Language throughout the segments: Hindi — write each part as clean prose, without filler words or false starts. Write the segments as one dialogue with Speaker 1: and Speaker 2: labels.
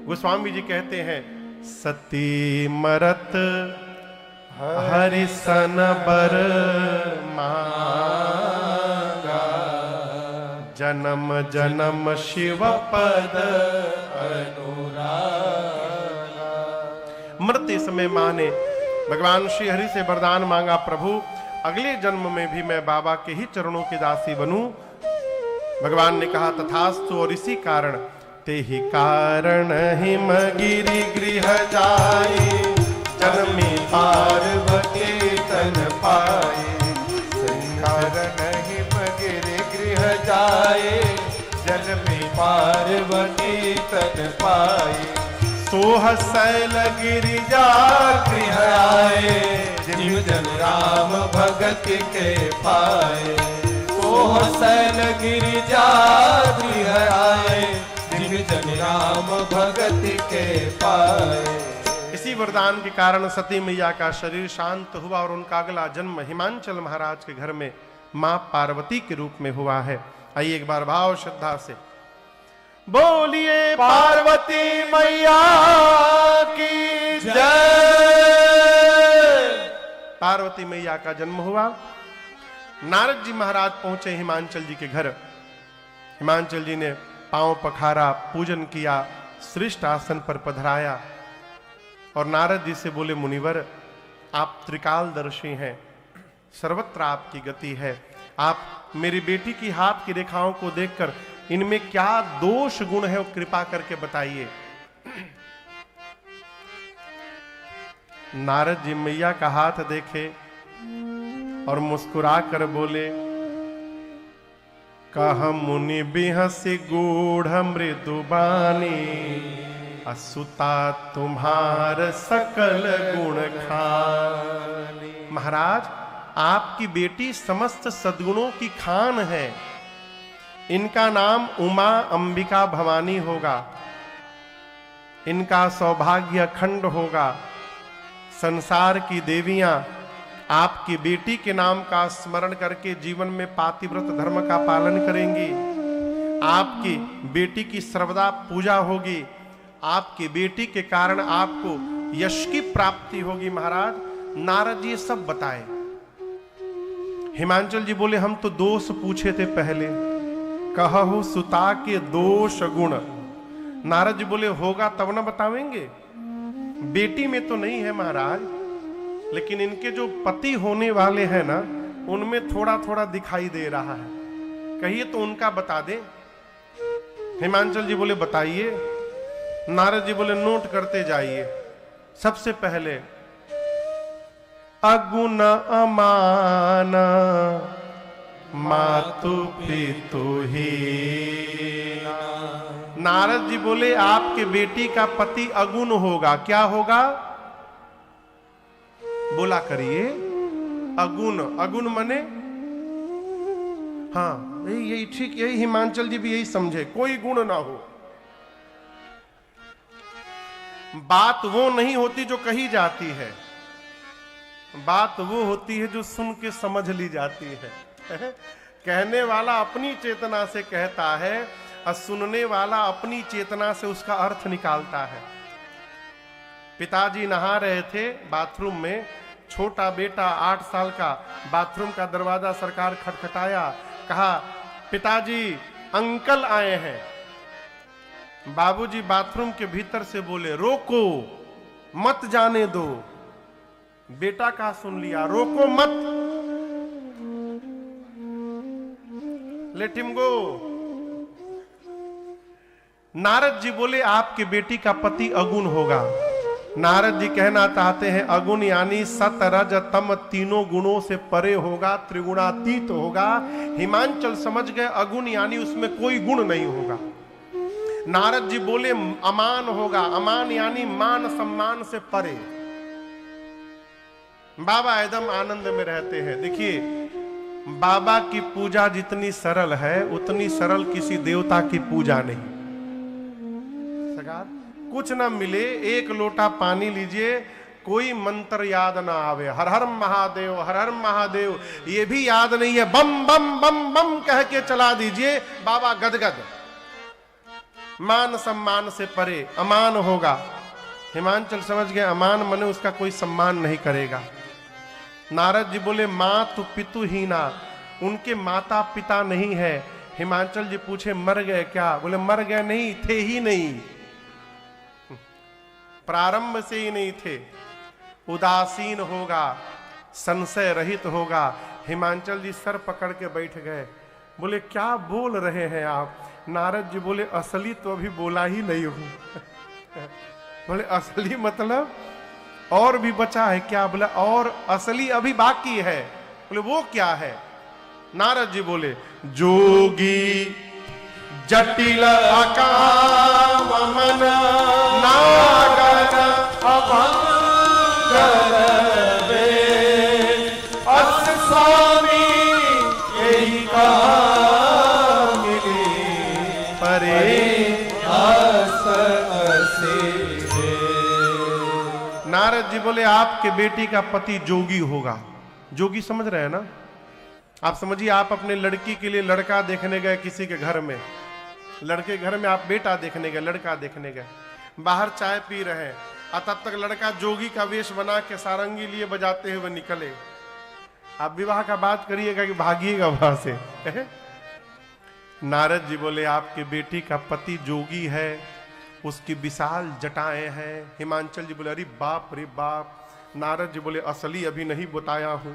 Speaker 1: गोस्वामी जी कहते हैं, सती मरत हरिसन बर मांगा, जन्म जन्म शिव पद अनुरागा। मरते समय मां ने भगवान श्री हरि से वरदान मांगा, प्रभु अगले जन्म में भी मैं बाबा के ही चरणों की दासी बनूं। भगवान ने कहा तथास्तु, और इसी कारण ते ही कारण हिमगिरि गृह जाए, जन्मी पार्वती तन पाए।
Speaker 2: कारण हिमगिरि गृह जाए, जन्मी पार्वती तन पाए।
Speaker 1: सोह शैल गिरिजा
Speaker 2: गृह आए, जिम जन राम भगत के पाए। सोह शैल गिरिजा गृह आए, जिम जन राम भगत के पाए।
Speaker 1: इसी वरदान के कारण सती मैया का शरीर शांत हुआ और उनका अगला जन्म हिमांचल महाराज के घर में मां पार्वती के रूप में हुआ है। आइए एक बार भाव श्रद्धा से बोलिए
Speaker 2: पार्वती मैया की जय।
Speaker 1: पार्वती मैया का जन्म हुआ। नारद जी महाराज पहुंचे हिमांचल जी के घर। हिमांचल जी ने पांव पखारा, पूजन किया, श्रेष्ठ आसन पर पधराया और नारद जी से बोले, मुनिवर आप त्रिकालदर्शी हैं, सर्वत्र आपकी गति है। आप मेरी बेटी की हाथ की रेखाओं को देखकर इनमें क्या दोष गुण है वो कृपा करके बताइए। नारद जी मैया का हाथ देखे और मुस्कुरा कर बोले, कह मुनि बिहसी गूढ़ मृदुबानी, असुता तुम्हार सकल गुण खानी। महाराज आपकी बेटी समस्त सद्गुणों की खान है। इनका नाम उमा अंबिका भवानी होगा। इनका सौभाग्य अखंड होगा। संसार की देवियां आपकी बेटी के नाम का स्मरण करके जीवन में पातिव्रत धर्म का पालन करेंगी। आपकी बेटी की सर्वदा पूजा होगी। आपकी बेटी के कारण आपको यश की प्राप्ति होगी। महाराज नारद जी सब बताए। हिमांचल जी बोले, हम तो दोष पूछे थे पहले, कहु सुता के दोष गुण। नारद जी बोले, होगा तब ना बतावेंगे। बेटी में तो नहीं है महाराज, लेकिन इनके जो पति होने वाले हैं ना, उनमें थोड़ा थोड़ा दिखाई दे रहा है। कहिए तो उनका बता दे। हिमांचल जी बोले, बताइए। नारद जी बोले, नोट करते जाइए। सबसे पहले अगुण अमान मातु पितु ही। नारद जी बोले, आपके बेटी का पति अगुण होगा। क्या होगा? बोला करिए। अगुण, अगुण मने, हाँ यही ठीक, यही हिमांचल जी भी यही समझे, कोई गुण ना हो। बात वो नहीं होती जो कही जाती है, बात वो होती है जो सुन के समझ ली जाती है। कहने वाला अपनी चेतना से कहता है और सुनने वाला अपनी चेतना से उसका अर्थ निकालता है। पिताजी नहा रहे थे बाथरूम में, छोटा बेटा 8 साल का बाथरूम का दरवाजा सरकार खटखटाया, कहा पिताजी अंकल आए हैं। बाबूजी बाथरूम के भीतर से बोले, रोको मत जाने दो। बेटा का सुन लिया, रोको मत, let him go. Narad ji बोले, आपके बेटी का पति अगुण होगा। नारद जी कहना चाहते हैं, अगुण यानी सत रज तम तीनों गुणों से परे होगा, त्रिगुणातीत होगा। हिमांचल समझ गए अगुण यानी उसमें कोई गुण नहीं होगा। नारद जी बोले, अमान होगा। अमान यानी मान सम्मान से परे। बाबा एकदम आनंद में रहते हैं। देखिए, बाबा की पूजा जितनी सरल है उतनी सरल किसी देवता की पूजा नहीं। सगार कुछ ना मिले, एक लोटा पानी लीजिए, कोई मंत्र याद ना आवे, हर हर महादेव हर हर महादेव ये भी याद नहीं है, बम बम बम बम कह के चला दीजिए, बाबा गदगद। मान सम्मान से परे अमान होगा। हिमांचल समझ गए अमान मने उसका कोई सम्मान नहीं करेगा। नारद जी बोले मातु पितु हीना, उनके माता पिता नहीं है। हिमांचल जी पूछे मर गए क्या? बोले मर गए नहीं, थे ही नहीं, प्रारंभ से ही नहीं थे। उदासीन होगा, संशय रहित होगा। हिमांचल जी सर पकड़ के बैठ गए। बोले क्या बोल रहे हैं आप? नारद जी बोले असली तो अभी बोला ही नहीं हूं। बोले असली मतलब और भी बचा है क्या? बोला और असली अभी बाकी है। बोले वो क्या है? नारद जी बोले जोगी जटिल अकाम मन नागर अभंगर अस स्वामी यही कहा मिली परे अस असे। नारद जी बोले आपके बेटी का पति जोगी होगा। जोगी समझ रहे हैं ना आप? समझिए आप अपने लड़की के लिए लड़का देखने गए किसी के घर में, लड़के घर में आप बेटा देखने गए, लड़का देखने गए, बाहर चाय पी रहे हैं और तब तक लड़का जोगी का वेश बना के सारंगी लिए बजाते हुए निकले। आप विवाह का बात करिएगा कि भागिएगा वहां से। नारद जी बोले आपके बेटी का पति जोगी है, उसकी विशाल जटाएं हैं। हिमांचल जी बोले अरे बाप रे बाप। नारद जी बोले असली अभी नहीं बताया हूं।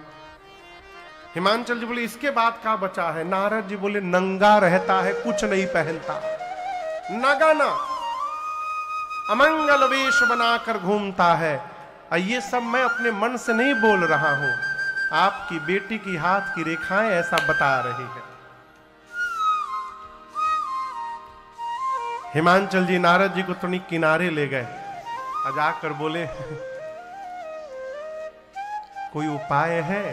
Speaker 1: हिमांचल जी बोले इसके बाद क्या बचा है? नारद जी बोले नंगा रहता है, कुछ नहीं पहनता, नगाना अमंगल वेश बनाकर घूमता है। ये सब मैं अपने मन से नहीं बोल रहा हूं, आपकी बेटी की हाथ की रेखाएं ऐसा बता रही है। हिमांचल जी नारद जी को थोड़ी किनारे ले गए, जाकर बोले कोई उपाय है?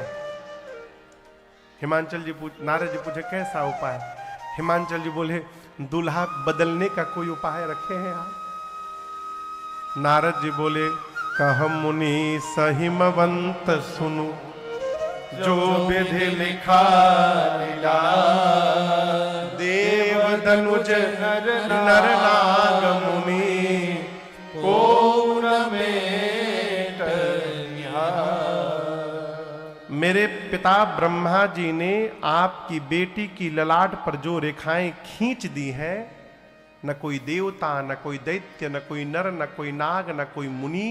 Speaker 1: हिमांचल जी नारद जी पूछे कैसा उपाय? हिमांचल जी बोले दूल्हा बदलने का कोई उपाय रखे हैं आप? नारद जी बोले कह मुनि सहिमवंत सुनु, जो विधि लिखा लीला, देव दनुज नर नाग मुनि को में मेरे पिता ब्रह्मा जी ने आपकी बेटी की ललाट पर जो रेखाएं खींच दी हैं, न कोई देवता, न कोई दैत्य, न कोई नर, न कोई नाग, न कोई मुनि,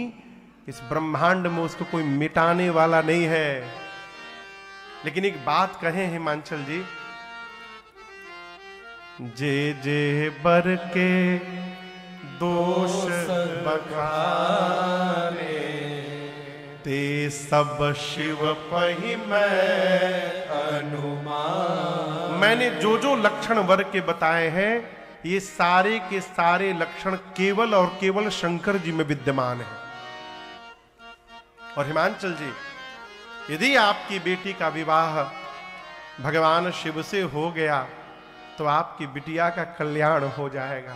Speaker 1: इस ब्रह्मांड में उसको कोई मिटाने वाला नहीं है। लेकिन एक बात कहें हिमांचल जी, जे जे बर के दोष बखाने, ते सब शिव पहि मैं अनुमान। मैंने जो जो लक्षण वर के बताए हैं, ये सारे के सारे लक्षण केवल और केवल शंकर जी में विद्यमान है। और हिमांचल जी यदि आपकी बेटी का विवाह भगवान शिव से हो गया तो आपकी बिटिया का कल्याण हो जाएगा।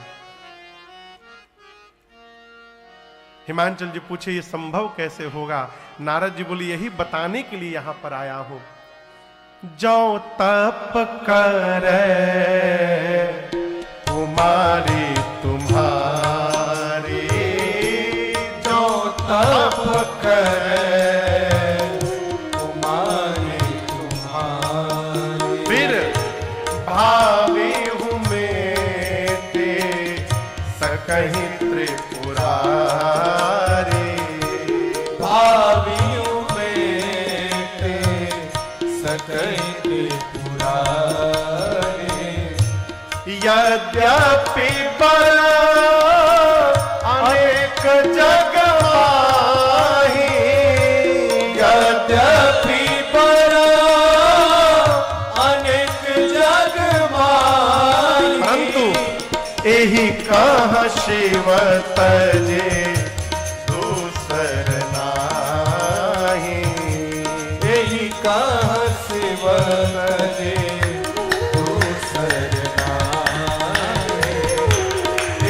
Speaker 1: हिमांचल जी पूछे ये संभव कैसे होगा? नारद जी बोले यही बताने के लिए यहां पर आया हूं। जो तप करे कुमारी तुम्हारी, जो तप करे कहीं त्रिपुरारी, भावियों में सकहीं त्रिपुरारी। यद्यपि पर अनेक जग माही, यद्यपि पर अनेक जग माही, परंतु एही कहाँ शिव तजे दूसर नाही, एही कहाँ शिव तजे दूसर नाही,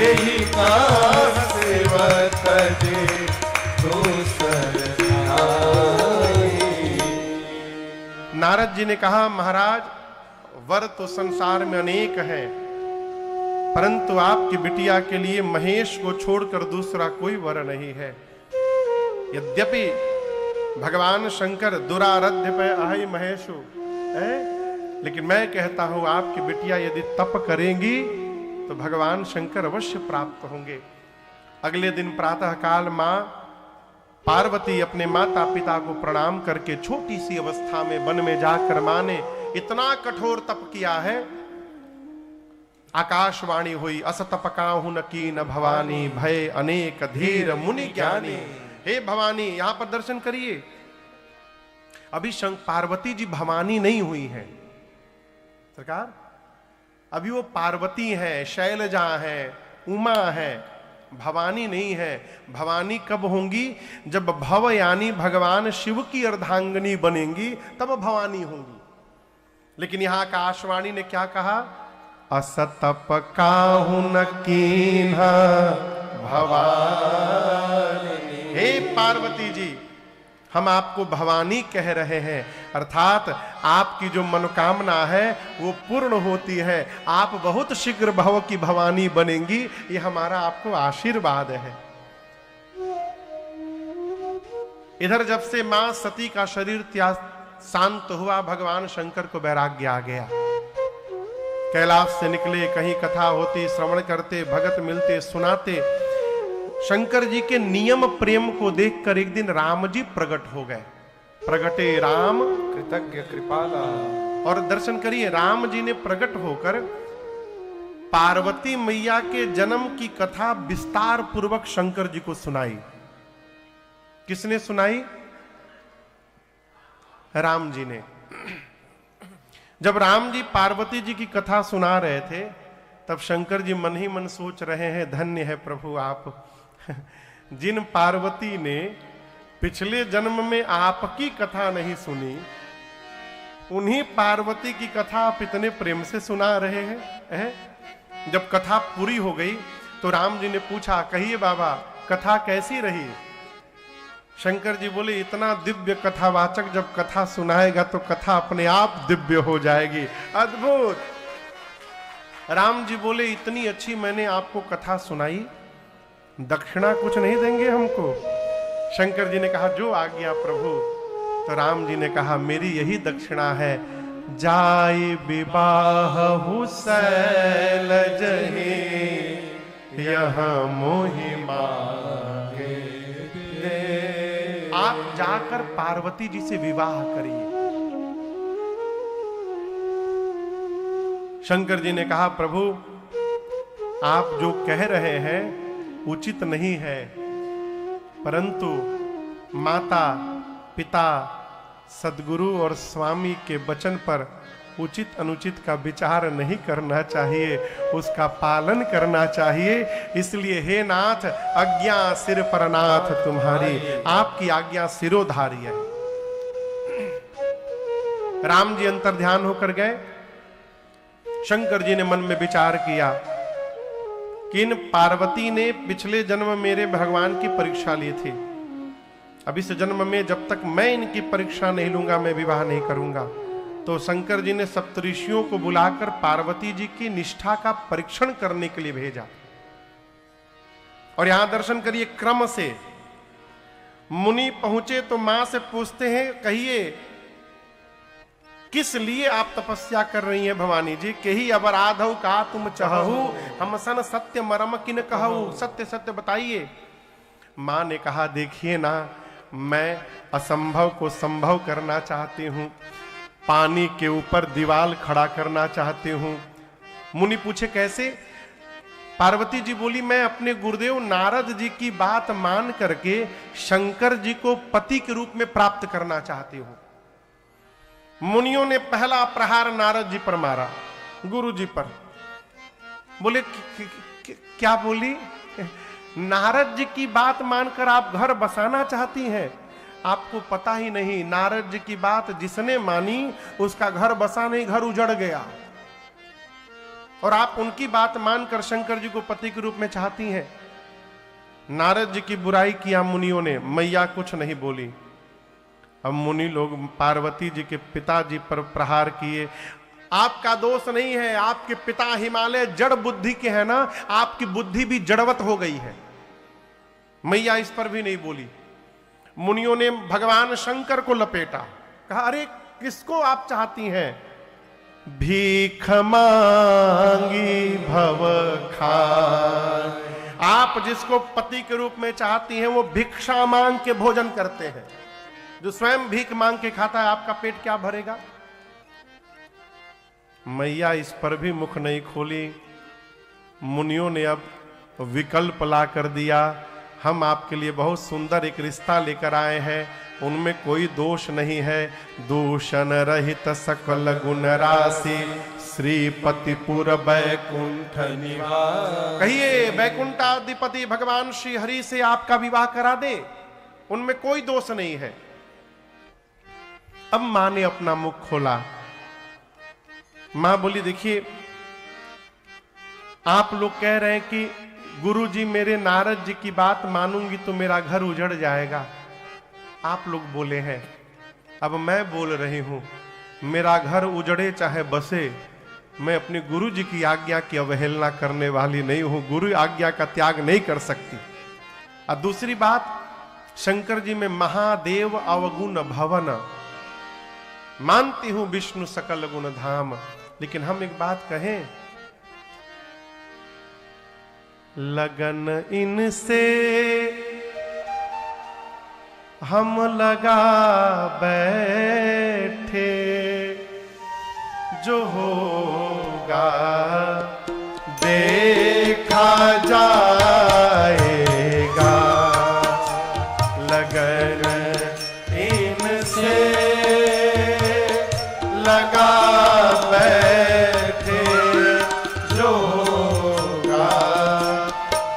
Speaker 1: एही कहाँ शिव तजे दूसर नाही। नारद जी ने कहा महाराज वर तो संसार में अनेक हैं, परंतु आपकी बिटिया के लिए महेश को छोड़कर दूसरा कोई वर नहीं है। यद्यपि भगवान शंकर दुराराध्य पे आहि महेशु है, लेकिन मैं कहता हूं आपकी बिटिया यदि तप करेंगी तो भगवान शंकर अवश्य प्राप्त होंगे। अगले दिन प्रातः काल मां पार्वती अपने माता पिता को प्रणाम करके छोटी सी अवस्था में वन में जाकर मां ने इतना कठोर तप किया है। आकाशवाणी हुई, असतपकाहु न की न भवानी, भय अनेक धीर मुनि ज्ञानी। हे भवानी, यहां पर दर्शन करिए। अभी पार्वती जी भवानी नहीं हुई है सरकार, अभी वो पार्वती है, शैलजा है, उमा है, भवानी नहीं है। भवानी कब होंगी? जब भव यानी भगवान शिव की अर्धांगिनी बनेंगी तब भवानी होंगी। लेकिन यहां आकाशवाणी ने क्या कहा? असतप काहु न कीन्हा भवानी। हे पार्वती जी, हम आपको भवानी कह रहे हैं, अर्थात आपकी जो मनोकामना है वो पूर्ण होती है। आप बहुत शीघ्र भव की भवानी बनेंगी, ये हमारा आपको आशीर्वाद है। इधर जब से मां सती का शरीर शांत हुआ, भगवान शंकर को वैराग्य आ गया। कैलाश से निकले, कहीं कथा होती, श्रवण करते, भगत मिलते, सुनाते। शंकर जी के नियम प्रेम को देखकर एक दिन राम जी प्रकट हो गए। प्रगटे राम
Speaker 2: कृतज्ञ कृपाला।
Speaker 1: और दर्शन करिए, राम जी ने प्रकट होकर पार्वती मैया के जन्म की कथा विस्तार पूर्वक शंकर जी को सुनाई। किसने सुनाई? राम जी ने। जब राम जी पार्वती जी की कथा सुना रहे थे तब शंकर जी मन ही मन सोच रहे हैं, धन्य है प्रभु आप, जिन पार्वती ने पिछले जन्म में आपकी कथा नहीं सुनी, उन्हीं पार्वती की कथा आप इतने प्रेम से सुना रहे हैं। जब कथा पूरी हो गई तो राम जी ने पूछा, कहिए बाबा कथा कैसी रही? शंकर जी बोले, इतना दिव्य कथावाचक जब कथा सुनाएगा तो कथा अपने आप दिव्य हो जाएगी। अद्भुत। राम जी बोले, इतनी अच्छी मैंने आपको कथा सुनाई, दक्षिणा कुछ नहीं देंगे हमको? शंकर जी ने कहा, जो आज्ञा प्रभु। तो राम जी ने कहा, मेरी यही दक्षिणा है, जाई विवाह शैलज यह मोहि मांगे। आप जाकर पार्वती जी से विवाह करिए। शंकर जी ने कहा, प्रभु आप जो कह रहे हैं उचित नहीं है, परंतु माता पिता सद्गुरु और स्वामी के वचन पर उचित अनुचित का विचार नहीं करना चाहिए, उसका पालन करना चाहिए। इसलिए हे नाथ, आज्ञा सिर पर नाथ तुम्हारी, आपकी आज्ञा सिरोधारी है। राम जी अंतर ध्यान होकर गए। शंकर जी ने मन में विचार किया कि इन पार्वती ने पिछले जन्म मेरे भगवान की परीक्षा ली थी, अब इस जन्म में जब तक मैं इनकी परीक्षा नहीं लूंगा मैं विवाह नहीं करूंगा। तो शंकर जी ने सप्तऋषियों को बुलाकर पार्वती जी की निष्ठा का परीक्षण करने के लिए भेजा। और यहां दर्शन करिए, क्रम से मुनि पहुंचे तो मां से पूछते हैं, कहिए किस लिए आप तपस्या कर रही हैं भवानी जी? कही अबराधौ का तुम चाहू, हम सन सत्य मरम किन कहू, सत्य सत्य बताइए। मां ने कहा, देखिए ना, मैं असंभव को संभव करना चाहती हूं, पानी के ऊपर दीवाल खड़ा करना चाहती हूं। मुनि पूछे कैसे? पार्वती जी बोली, मैं अपने गुरुदेव नारद जी की बात मान करके शंकर जी को पति के रूप में प्राप्त करना चाहती हूं। मुनियों ने पहला प्रहार नारद जी पर मारा, गुरु जी पर। बोले क्या बोली? नारद जी की बात मानकर आप घर बसाना चाहती हैं? आपको पता ही नहीं, नारद जी की बात जिसने मानी उसका घर बसा नहीं, घर उजड़ गया। और आप उनकी बात मानकर शंकर जी को पति के रूप में चाहती हैं। नारद जी की बुराई किया मुनियों ने, मैया कुछ नहीं बोली। अब मुनि लोग पार्वती जी के पिताजी पर प्रहार किए। आपका दोष नहीं है, आपके पिता हिमालय जड़ बुद्धि के हैं ना, आपकी बुद्धि भी जड़वत हो गई है। मैया इस पर भी नहीं बोली। मुनियों ने भगवान शंकर को लपेटा, कहा अरे किसको आप चाहती हैं? भीख मांगी भव खाए। आप जिसको पति के रूप में चाहती हैं वो भिक्षा मांग के भोजन करते हैं। जो स्वयं भीख मांग के खाता है आपका पेट क्या भरेगा? मैया इस पर भी मुख नहीं खोली। मुनियों ने अब विकल्प ला कर दिया, हम आपके लिए बहुत सुंदर एक रिश्ता लेकर आए हैं, उनमें कोई दोष नहीं है। दूषण रहित सकल गुण राशि श्रीपतिपुर बैकुंठ निवास। कहिए वैकुंठाधिपति भगवान श्री हरि से आपका विवाह करा दे, उनमें कोई दोष नहीं है। अब मां ने अपना मुख खोला। मां बोली देखिए, आप लोग कह रहे हैं कि गुरुजी मेरे नारद जी की बात मानूंगी तो मेरा घर उजड़ जाएगा। आप लोग बोले हैं, अब मैं बोल रही हूं, मेरा घर उजड़े चाहे बसे, मैं अपने गुरु जी की आज्ञा की अवहेलना करने वाली नहीं हूं, गुरु आज्ञा का त्याग नहीं कर सकती। और दूसरी बात, शंकर जी में महादेव अवगुण भवन, मानती हूं विष्णु सकल गुण धाम, लेकिन हम एक बात कहें, लगन इनसे हम लगा बैठे, जो होगा देखा जाएगा। लगन इनसे लगा बैठे, जो होगा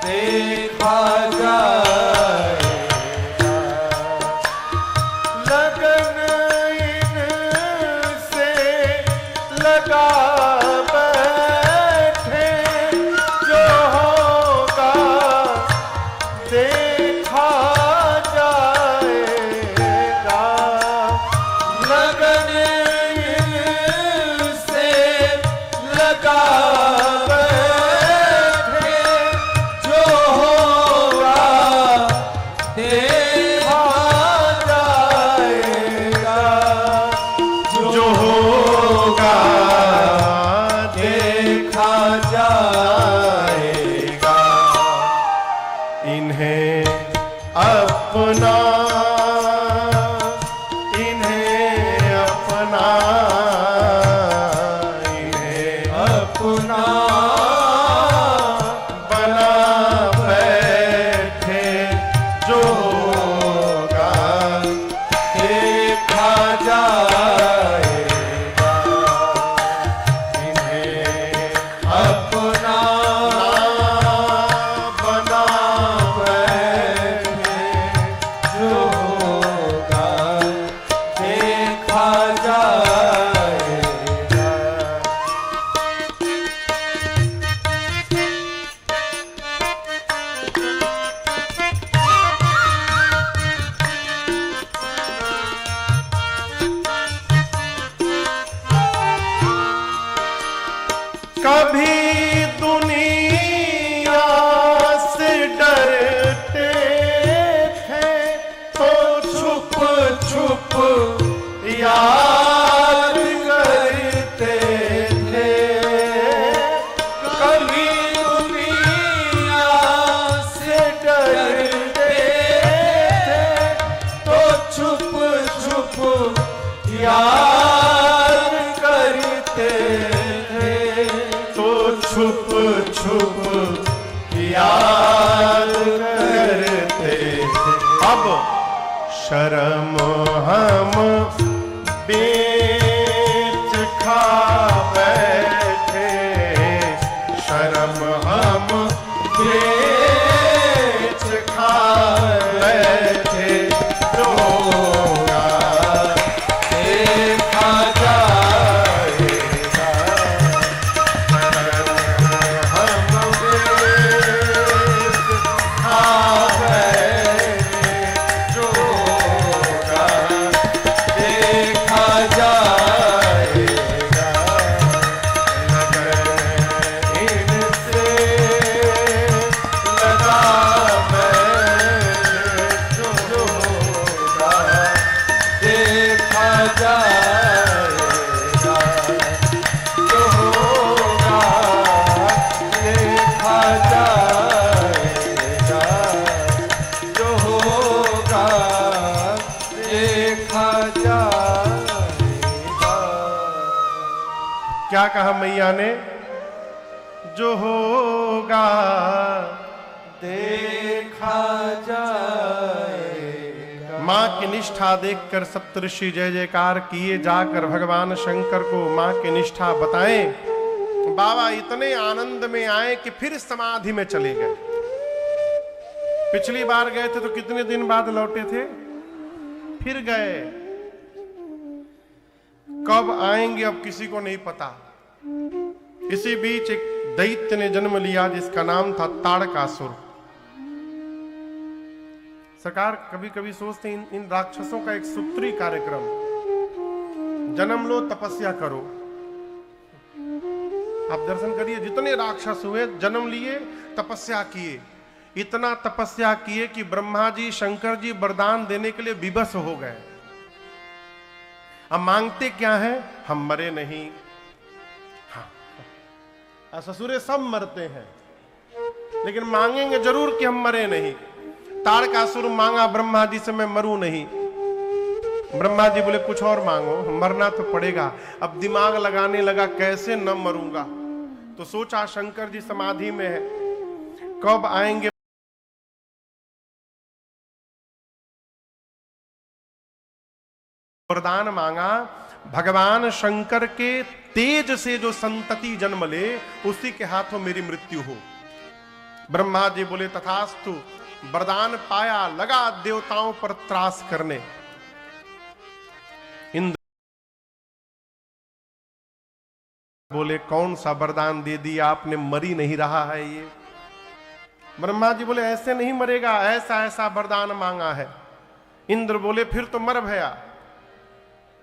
Speaker 1: देखा जाएगा। लगन इनसे लगा बैठे, जो होगा देखा जाएगा। लगन इनसे लगा बैठे, जो होगा देखा जाएगा। जो होगा देखा जाएगा। इन्हें अपना, इन्हें अपना, इन्हें अपना बना बैठे, जो होगा देखा जाएगा। इन्हें अपना बना बैठे, जो होगा देखा जाएगा। कभी दुनिया से डरते थे तो छुप छुप याद करते थे। कभी दुनिया से डरते थे तो छुप छुप याद करते थे, तो छुप छुप याद करते थे। अब शर्म हम बेच खा बैठे, शर्म हम बेच खा बैठे, जो होगा देखा जाएगा। हम बेच खा बैठे, जो होगा देखा जाएगा। क्या कहा मैया ने? जो होगा
Speaker 2: देखा जाएगा।
Speaker 1: मां की निष्ठा देखकर सप्तऋषि जय जयकार किए, जाकर भगवान शंकर को मां की निष्ठा बताएं। बाबा इतने आनंद में आए कि फिर समाधि में चले गए। पिछली बार गए थे तो कितने दिन बाद लौटे थे, फिर गए। कब आएंगे अब किसी को नहीं पता। इसी बीच एक दैत्य ने जन्म लिया जिसका नाम था ताड़कासुर। सरकार कभी कभी सोचते हैं इन राक्षसों का एक सूत्री कार्यक्रम, जन्म लो तपस्या करो। आप दर्शन करिए, जितने राक्षस हुए जन्म लिए तपस्या किए, इतना तपस्या किए कि ब्रह्मा जी शंकर जी वरदान देने के लिए विवश हो गए। अब मांगते क्या है? हम मरे नहीं। हाँ, ससुरे सब मरते हैं लेकिन मांगेंगे जरूर कि हम मरे नहीं। ताड़कासुर मांगा ब्रह्मा जी से, मैं मरूं नहीं। ब्रह्मा जी बोले कुछ और मांगो, मरना तो पड़ेगा। अब दिमाग लगाने लगा कैसे न मरूंगा, तो सोचा शंकर जी समाधि में है, कब आएंगे। वरदान मांगा, भगवान शंकर के तेज से जो संतति जन्म ले उसी के हाथों मेरी मृत्यु हो। ब्रह्मा जी बोले तथास्तु। वरदान पाया, लगा देवताओं पर त्रास करने। इंद्र बोले कौन सा वरदान दे दिया आपने, मर ही नहीं रहा है ये। ब्रह्मा जी बोले ऐसे नहीं मरेगा, ऐसा ऐसा वरदान मांगा है। इंद्र बोले फिर तो मर भया।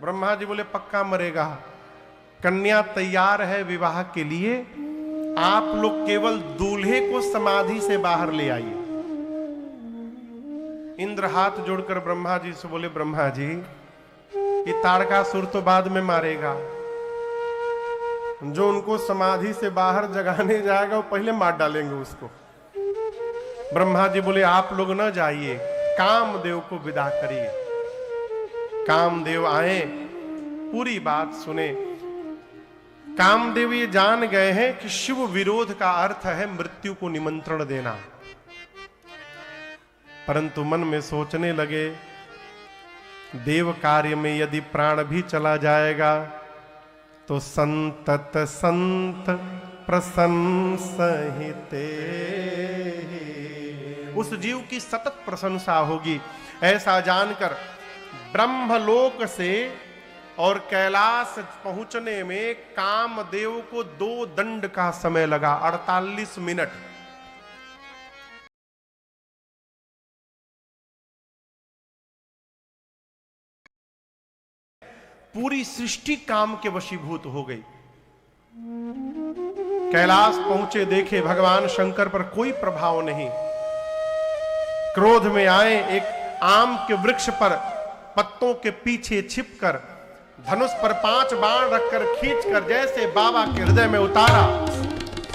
Speaker 1: ब्रह्मा जी बोले पक्का मरेगा। कन्या तैयार है विवाह के लिए, आप लोग केवल दूल्हे को समाधि से बाहर ले आइए। इंद्र हाथ जोड़कर ब्रह्मा जी से बोले ब्रह्मा जी ये ताड़कासुर तो बाद में मारेगा, जो उनको समाधि से बाहर जगाने जाएगा वो पहले मार डालेंगे उसको। ब्रह्मा जी बोले आप लोग न जाइए, कामदेव को विदा करिए। कामदेव आए, पूरी बात सुने। कामदेव ये जान गए हैं कि शिव विरोध का अर्थ है मृत्यु को निमंत्रण देना, परंतु मन में सोचने लगे देव कार्य में यदि प्राण भी चला जाएगा तो संतत संत प्रशंसहिते, उस जीव की सतत प्रशंसा होगी। ऐसा जानकर ब्रह्मलोक से और कैलाश पहुंचने में कामदेव को 2 दंड का समय लगा, 48 मिनट। पूरी सृष्टि काम के वशीभूत हो गई। कैलाश पहुंचे, देखे भगवान शंकर पर कोई प्रभाव नहीं। क्रोध में आए, एक आम के वृक्ष पर पत्तों के पीछे छिपकर धनुष पर 5 बाण रखकर खींचकर जैसे बाबा के हृदय में उतारा,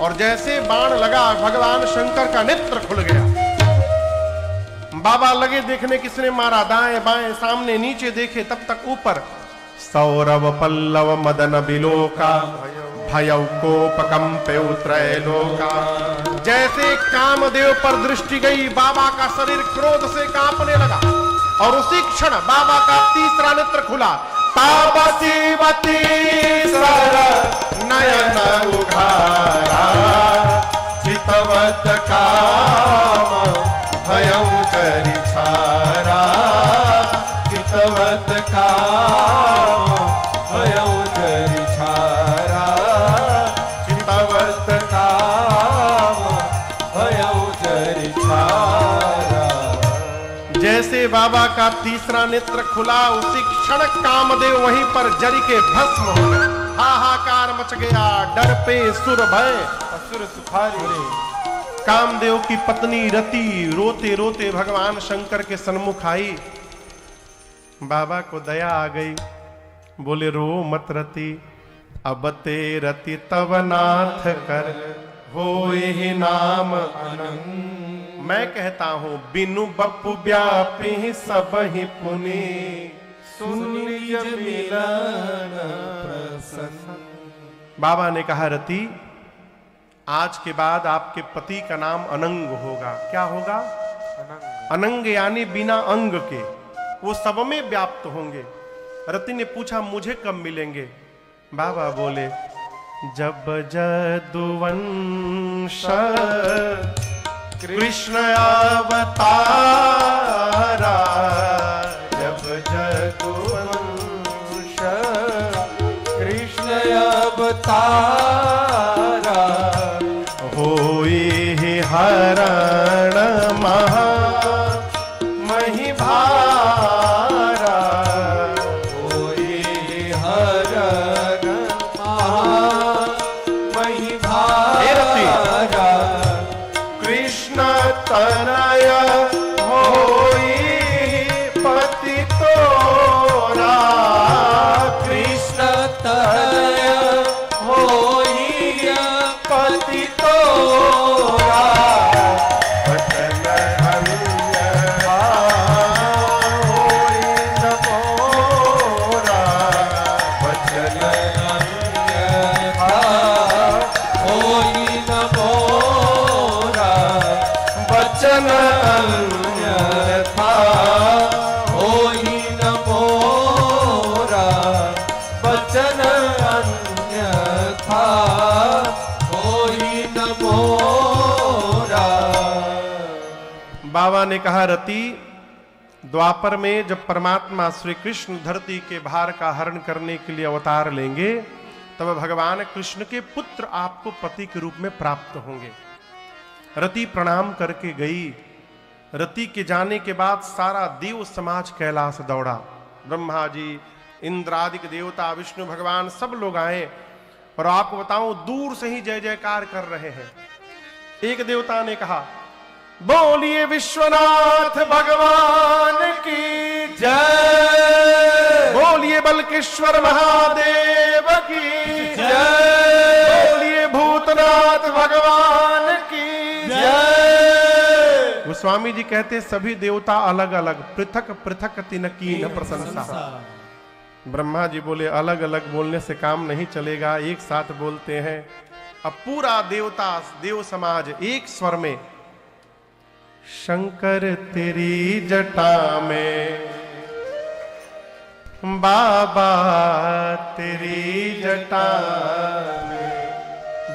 Speaker 1: और जैसे बाण लगा भगवान शंकर का नेत्र खुल गया। बाबा लगे देखने किसने मारा, दाएं बाएं सामने नीचे देखे, तब तक ऊपर सौरव पल्लव मदन बिलोका भयउ कोपकंपे त्रैलोका। जैसे कामदेव पर दृष्टि गई, बाबा का शरीर क्रोध से कांपने लगा और उसी क्षण बाबा का तीसरा नेत्र खुला। तापसीवती सर नयन उघारा, चितवत काम भयउ करि छारा, चितवत काम भयउ करि छारा, चितवत काम भयउ करि छारा। जैसे बाबा का तीसरा नेत्र खुला, उसी क्षण कामदेव वहीं पर जरी के भस्म हो गए। हाहाकार मच गया, डर पे सुर भय असुर सुखारी। कामदेव की पत्नी रति रोते रोते भगवान शंकर के सन्मुख आई। बाबा को दया आ गई, बोले रो मत रति, अब ते रति तव नाथ कर होए नाम अनंत। मैं कहता हूं बिनु बपु व्यापी सब ही पुनि, सुन निज मिलन प्रसन्न। बाबा ने कहा, रति आज के बाद आपके पति का नाम अनंग होगा। क्या होगा? अनंग यानी बिना अंग के, वो सब में व्याप्त होंगे। रति ने पूछा, मुझे कब मिलेंगे? बाबा बोले, जब जदुवंश कृष्ण अवतारा, जब जदुवंश
Speaker 2: कृष्ण अवतारा,
Speaker 1: होई हरण महा महिभारा,
Speaker 2: होई हरण महिभारा,
Speaker 1: कृष्ण तनय होई पति तोरा,
Speaker 2: कृष्ण तनय होई पति तोरा,
Speaker 1: वचन अन्यथा होई न मोरा,
Speaker 2: वचन अन्यथा होई न मोरा, वचन अन्यथा होई न मोरा, वचन अन्यथा होई न मोरा।
Speaker 1: बाबा ने कहा, रति द्वापर में जब परमात्मा श्री कृष्ण धरती के भार का हरण करने के लिए अवतार लेंगे, तब भगवान कृष्ण के पुत्र आपको पति के रूप में प्राप्त होंगे। रति प्रणाम करके गई। रति के जाने के बाद सारा देव समाज कैलाश दौड़ा। ब्रह्मा जी, इंद्रादिक देवता, विष्णु भगवान सब लोग आए और आपको बताऊं दूर से ही जय जयकार कर रहे हैं। एक देवता ने कहा, बोलिए विश्वनाथ भगवान की
Speaker 2: जय,
Speaker 1: बोलिए बल्केश्वर महादेव की
Speaker 2: जय,
Speaker 1: बोलिए भूतनाथ भगवान की
Speaker 2: जय।
Speaker 1: गोस्वामी जी कहते सभी देवता अलग अलग, पृथक पृथक तिनकीन प्रशंसा। ब्रह्मा जी बोले, अलग अलग बोलने से काम नहीं चलेगा, एक साथ बोलते हैं। अब पूरा देवता देव समाज एक स्वर में, शंकर तेरी जटा में, बाबा तेरी जटा में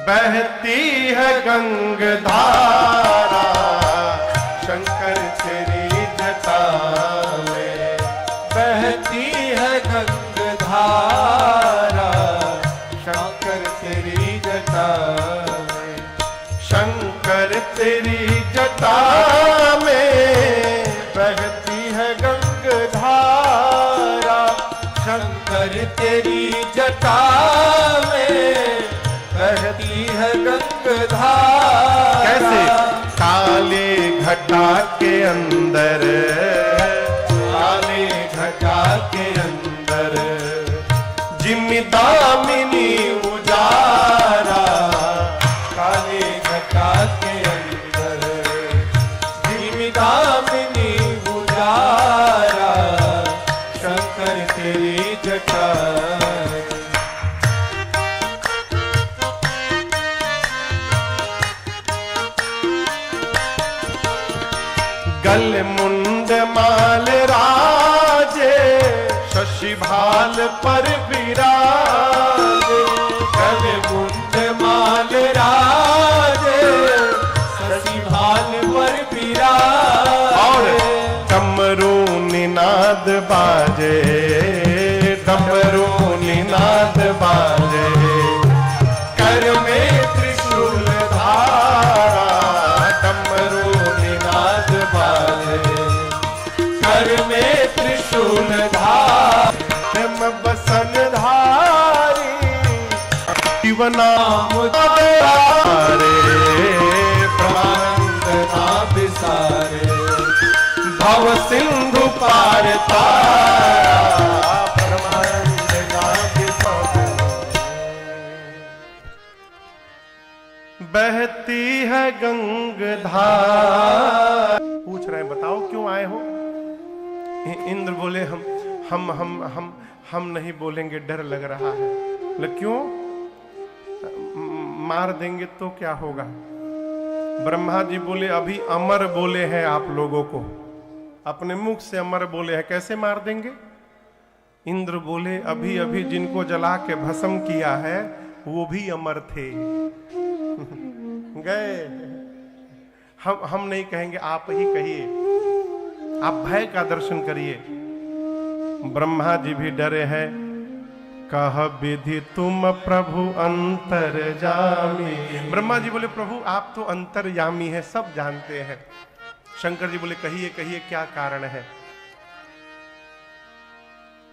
Speaker 1: बहती है गंगधारा, शंकर तेरी जटा में
Speaker 2: बहती है गंगधारा, शंकर तेरी जटा में,
Speaker 1: शंकर तेरी जटा में बहती है गंगधारा,
Speaker 2: शंकर तेरी जटा में बहती है गंगधारा।
Speaker 1: कैसे? काले घटा के अंदर,
Speaker 2: काले घटा के अंदर,
Speaker 1: जिम्मेदामिनी
Speaker 2: उजारा, काले घटा के अंदर, जिम्मेदामिनी उजारा, शंकर तेरी जटा।
Speaker 1: गल मुंड माल राजे, शशि भाल पर विराजे,
Speaker 2: गल मुंड माल राजे, शशि भाल पर विराजे,
Speaker 1: और डमरू निनाद बाजे, डमरू निनाद बाजे,
Speaker 2: कर में त्रिशूल धारा,
Speaker 1: डमरू
Speaker 2: निनाद बाजे, कर में त्रिशूल धारा,
Speaker 1: निम बसन धारी, शिवनाम तारे,
Speaker 2: ब्रह्मानंद ना बिसारे,
Speaker 1: भव सिंधु पार तारा,
Speaker 2: ब्रह्मानंद ना बिसारे।
Speaker 1: बहती है गंगधार। पूछ रहे हैं, बताओ क्यों आए हो? इंद्र बोले, हम नहीं बोलेंगे, डर लग रहा है। बोले क्यों? मार देंगे तो क्या होगा? ब्रह्मा जी बोले अभी अमर बोले हैं आप लोगों को, अपने मुख से अमर बोले हैं, कैसे मार देंगे? इंद्र बोले अभी अभी जिनको जला के भस्म किया है वो भी अमर थे। गए। हम नहीं कहेंगे, आप ही कहिए, आप भय का दर्शन करिए। ब्रह्मा जी भी डरे हैं। कह विधि तुम प्रभु अंतर्यामी। ब्रह्मा जी बोले प्रभु आप तो अंतर्यामी है, सब जानते हैं। शंकर जी बोले कहिए कहिए क्या कारण है?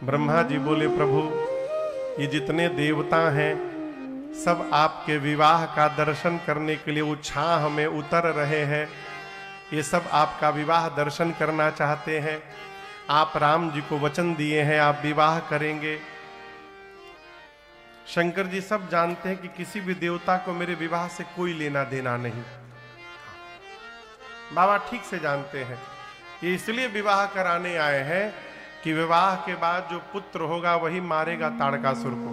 Speaker 1: ब्रह्मा जी बोले प्रभु ये जितने देवता हैं सब आपके विवाह का दर्शन करने के लिए उत्साह में उतर रहे हैं। ये सब आपका विवाह दर्शन करना चाहते हैं। आप राम जी को वचन दिए हैं आप विवाह करेंगे। शंकर जी सब जानते हैं कि किसी भी देवता को मेरे विवाह से कोई लेना देना नहीं। बाबा ठीक से जानते हैं। ये इसलिए विवाह कराने आए हैं कि विवाह के बाद जो पुत्र होगा वही मारेगा ताड़कासुर को।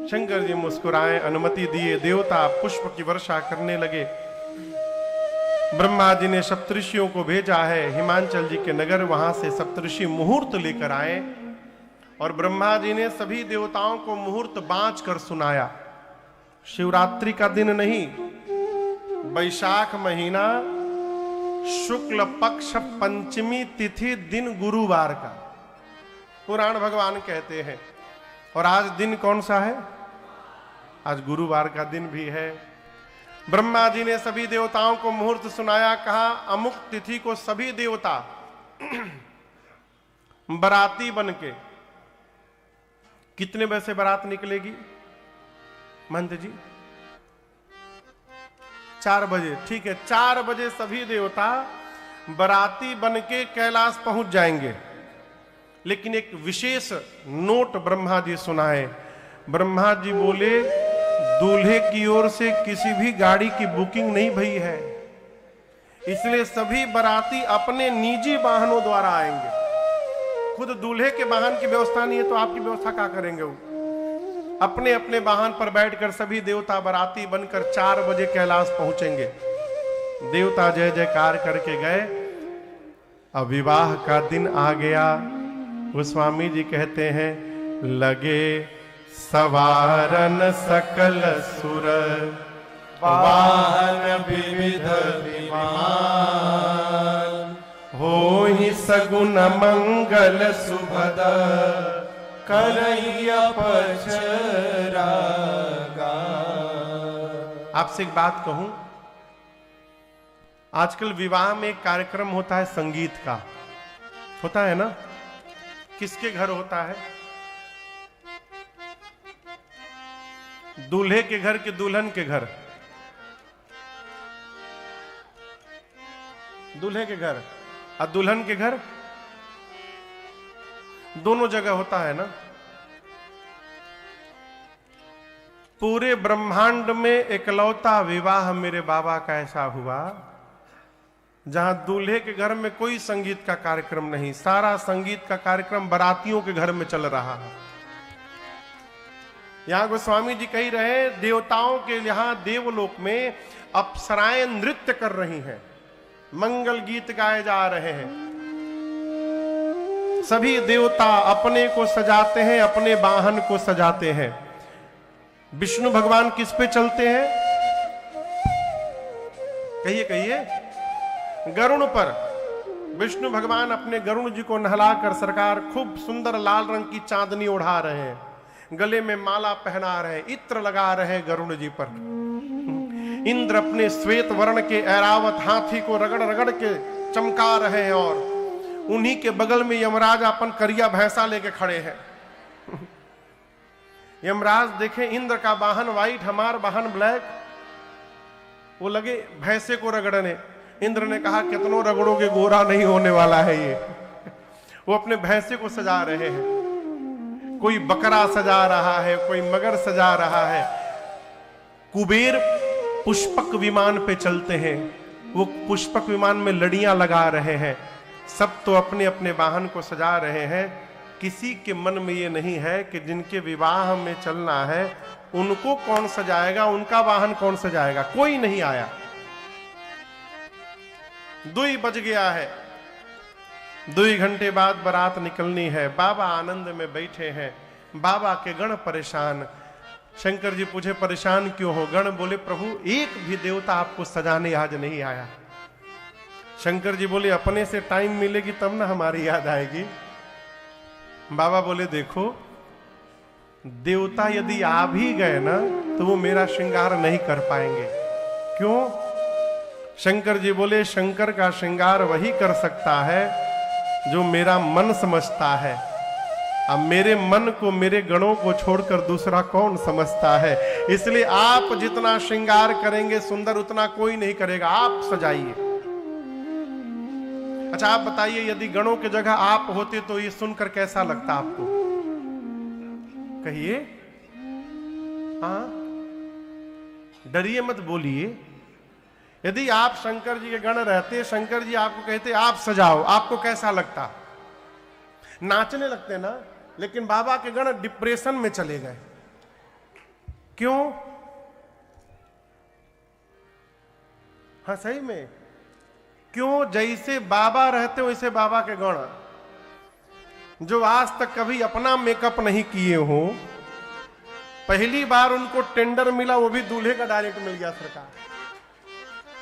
Speaker 1: शंकर जी मुस्कुराए, अनुमति दिए, देवता पुष्प की वर्षा करने लगे। ब्रह्मा जी ने सप्तऋषियों को भेजा है हिमांचल जी के नगर, वहां से सप्तऋषि मुहूर्त लेकर आए और ब्रह्मा जी ने सभी देवताओं को मुहूर्त बांच कर सुनाया। शिवरात्रि का दिन नहीं, वैशाख महीना शुक्ल पक्ष पंचमी तिथि दिन गुरुवार का पुराण भगवान कहते हैं। और आज दिन कौन सा है? आज गुरुवार का दिन भी है। ब्रह्मा जी ने सभी देवताओं को मुहूर्त सुनाया, कहा अमुक तिथि को सभी देवता बराती बनके, कितने बजे से बारात निकलेगी महंत जी? 4 बजे। ठीक है, 4 बजे सभी देवता बराती बनके कैलाश पहुंच जाएंगे। लेकिन एक विशेष नोट ब्रह्मा जी सुनाए। ब्रह्मा जी बोले दूल्हे की ओर से किसी भी गाड़ी की बुकिंग नहीं भई है, इसलिए सभी बराती अपने निजी वाहनों द्वारा आएंगे। खुद दूल्हे के वाहन की व्यवस्था नहीं है तो आपकी व्यवस्था क्या करेंगे? वो अपने अपने वाहन पर बैठकर सभी देवता बराती बनकर 4 बजे कैलाश पहुंचेंगे। देवता जय जयकार करके गए। अब विवाह का दिन आ गया। गोस्वामी जी कहते हैं लगे सवारन सकल सुर
Speaker 2: वाहन विविध विमान,
Speaker 1: हो ही सगुन मंगल
Speaker 2: सुभद करैया पचरागा।
Speaker 1: आपसे एक बात कहूं, आजकल विवाह में एक कार्यक्रम होता है संगीत का, होता है ना? किसके घर होता है? दूल्हे के घर के दुल्हन के घर? दूल्हे के घर और दुल्हन के घर, दोनों जगह होता है ना। पूरे ब्रह्मांड में एकलौता विवाह मेरे बाबा का ऐसा हुआ जहां दूल्हे के घर में कोई संगीत का कार्यक्रम नहीं, सारा संगीत का कार्यक्रम बारातियों के घर में चल रहा है। यहां गोस्वामी जी कह रहे देवताओं के यहां देवलोक में अप्सराएं नृत्य कर रही हैं, मंगल गीत गाए जा रहे हैं। सभी देवता अपने को सजाते हैं, अपने वाहन को सजाते हैं। विष्णु भगवान किस पे चलते हैं? कहिए कहिए। गरुण पर। विष्णु भगवान अपने गरुण जी को नहलाकर सरकार खूब सुंदर लाल रंग की चांदनी उड़ा रहे हैं, गले में माला पहना रहे हैं, इत्र लगा रहे हैं गरुण जी पर। इंद्र अपने श्वेत वर्ण के ऐरावत हाथी को रगड़ रगड़ के चमका रहे हैं और उन्हीं के बगल में यमराज अपन करिया भैंसा लेके खड़े हैं। यमराज देखे इंद्र का वाहन व्हाइट, हमार वाहन ब्लैक, वो लगे भैंसे को रगड़ने। इंद्र ने कहा कितनों रगड़ोगे गोरा नहीं होने वाला है ये। वो अपने भैंसे को सजा रहे हैं, कोई बकरा सजा रहा है, कोई मगर सजा रहा है। कुबेर पुष्पक विमान पे चलते हैं, वो पुष्पक विमान में लड़ियां लगा रहे हैं। सब तो अपने अपने वाहन को सजा रहे हैं। किसी के मन में ये नहीं है कि जिनके विवाह में चलना है उनको कौन सजाएगा, उनका वाहन कौन सजाएगा? कोई नहीं आया। 2 बज गया है, 2 घंटे बाद बारात निकलनी है। बाबा आनंद में बैठे हैं, बाबा के गण परेशान। शंकर जी पूछे परेशान क्यों हो? गण बोले प्रभु एक भी देवता आपको सजाने आज नहीं आया। शंकर जी बोले अपने से टाइम मिलेगी तब ना हमारी याद आएगी। बाबा बोले देखो देवता यदि आ भी गए ना तो वो मेरा श्रृंगार नहीं कर पाएंगे। क्यों? शंकर जी बोले शंकर का श्रृंगार वही कर सकता है जो मेरा मन समझता है। अब मेरे मन को, मेरे गणों को छोड़कर दूसरा कौन समझता है? इसलिए आप जितना श्रृंगार करेंगे सुंदर उतना कोई नहीं करेगा। आप सजाइए। अच्छा आप बताइए यदि गणों की जगह आप होते तो ये सुनकर कैसा लगता आपको? कहिए। हाँ, डरिए मत, बोलिए। यदि आप शंकर जी के गण रहते, शंकर जी आपको कहते आप सजाओ, आपको कैसा लगता? नाचने लगते ना। लेकिन बाबा के गण डिप्रेशन में चले गए। क्यों? हाँ सही में क्यों? जैसे बाबा रहते वैसे बाबा के गण, जो आज तक कभी अपना मेकअप नहीं किए हो, पहली बार उनको टेंडर मिला, वो भी दूल्हे का डायरेक्ट मिल गया सरकार।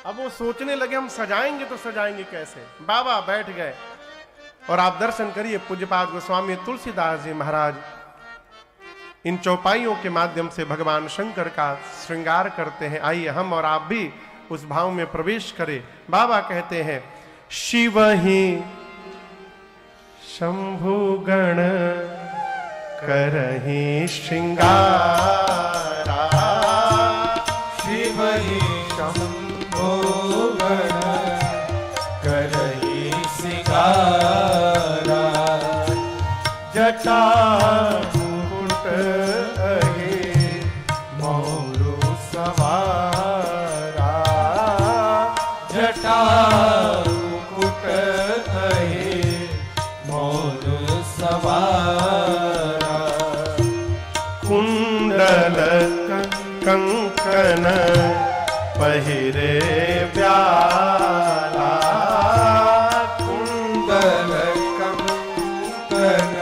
Speaker 1: अब वो सोचने लगे हम सजाएंगे तो सजाएंगे कैसे। बाबा बैठ गए और आप दर्शन करिए पूज्यपाद गोस्वामी तुलसीदास जी महाराज इन चौपाइयों के माध्यम से भगवान शंकर का श्रृंगार करते हैं। आइए हम और आप भी उस भाव में प्रवेश करें। बाबा कहते हैं शिव ही शंभु गण करहि श्रृंगारा,
Speaker 2: शिव ही शंभु गण करहि श्रृंगारा,
Speaker 1: जटा मुकुट अहि मोरु सवारा,
Speaker 2: जटा मुकुट अहि मोरु सवारा,
Speaker 1: कुंडल कंकन पहिरे व्याला,
Speaker 2: कुंडल कंकन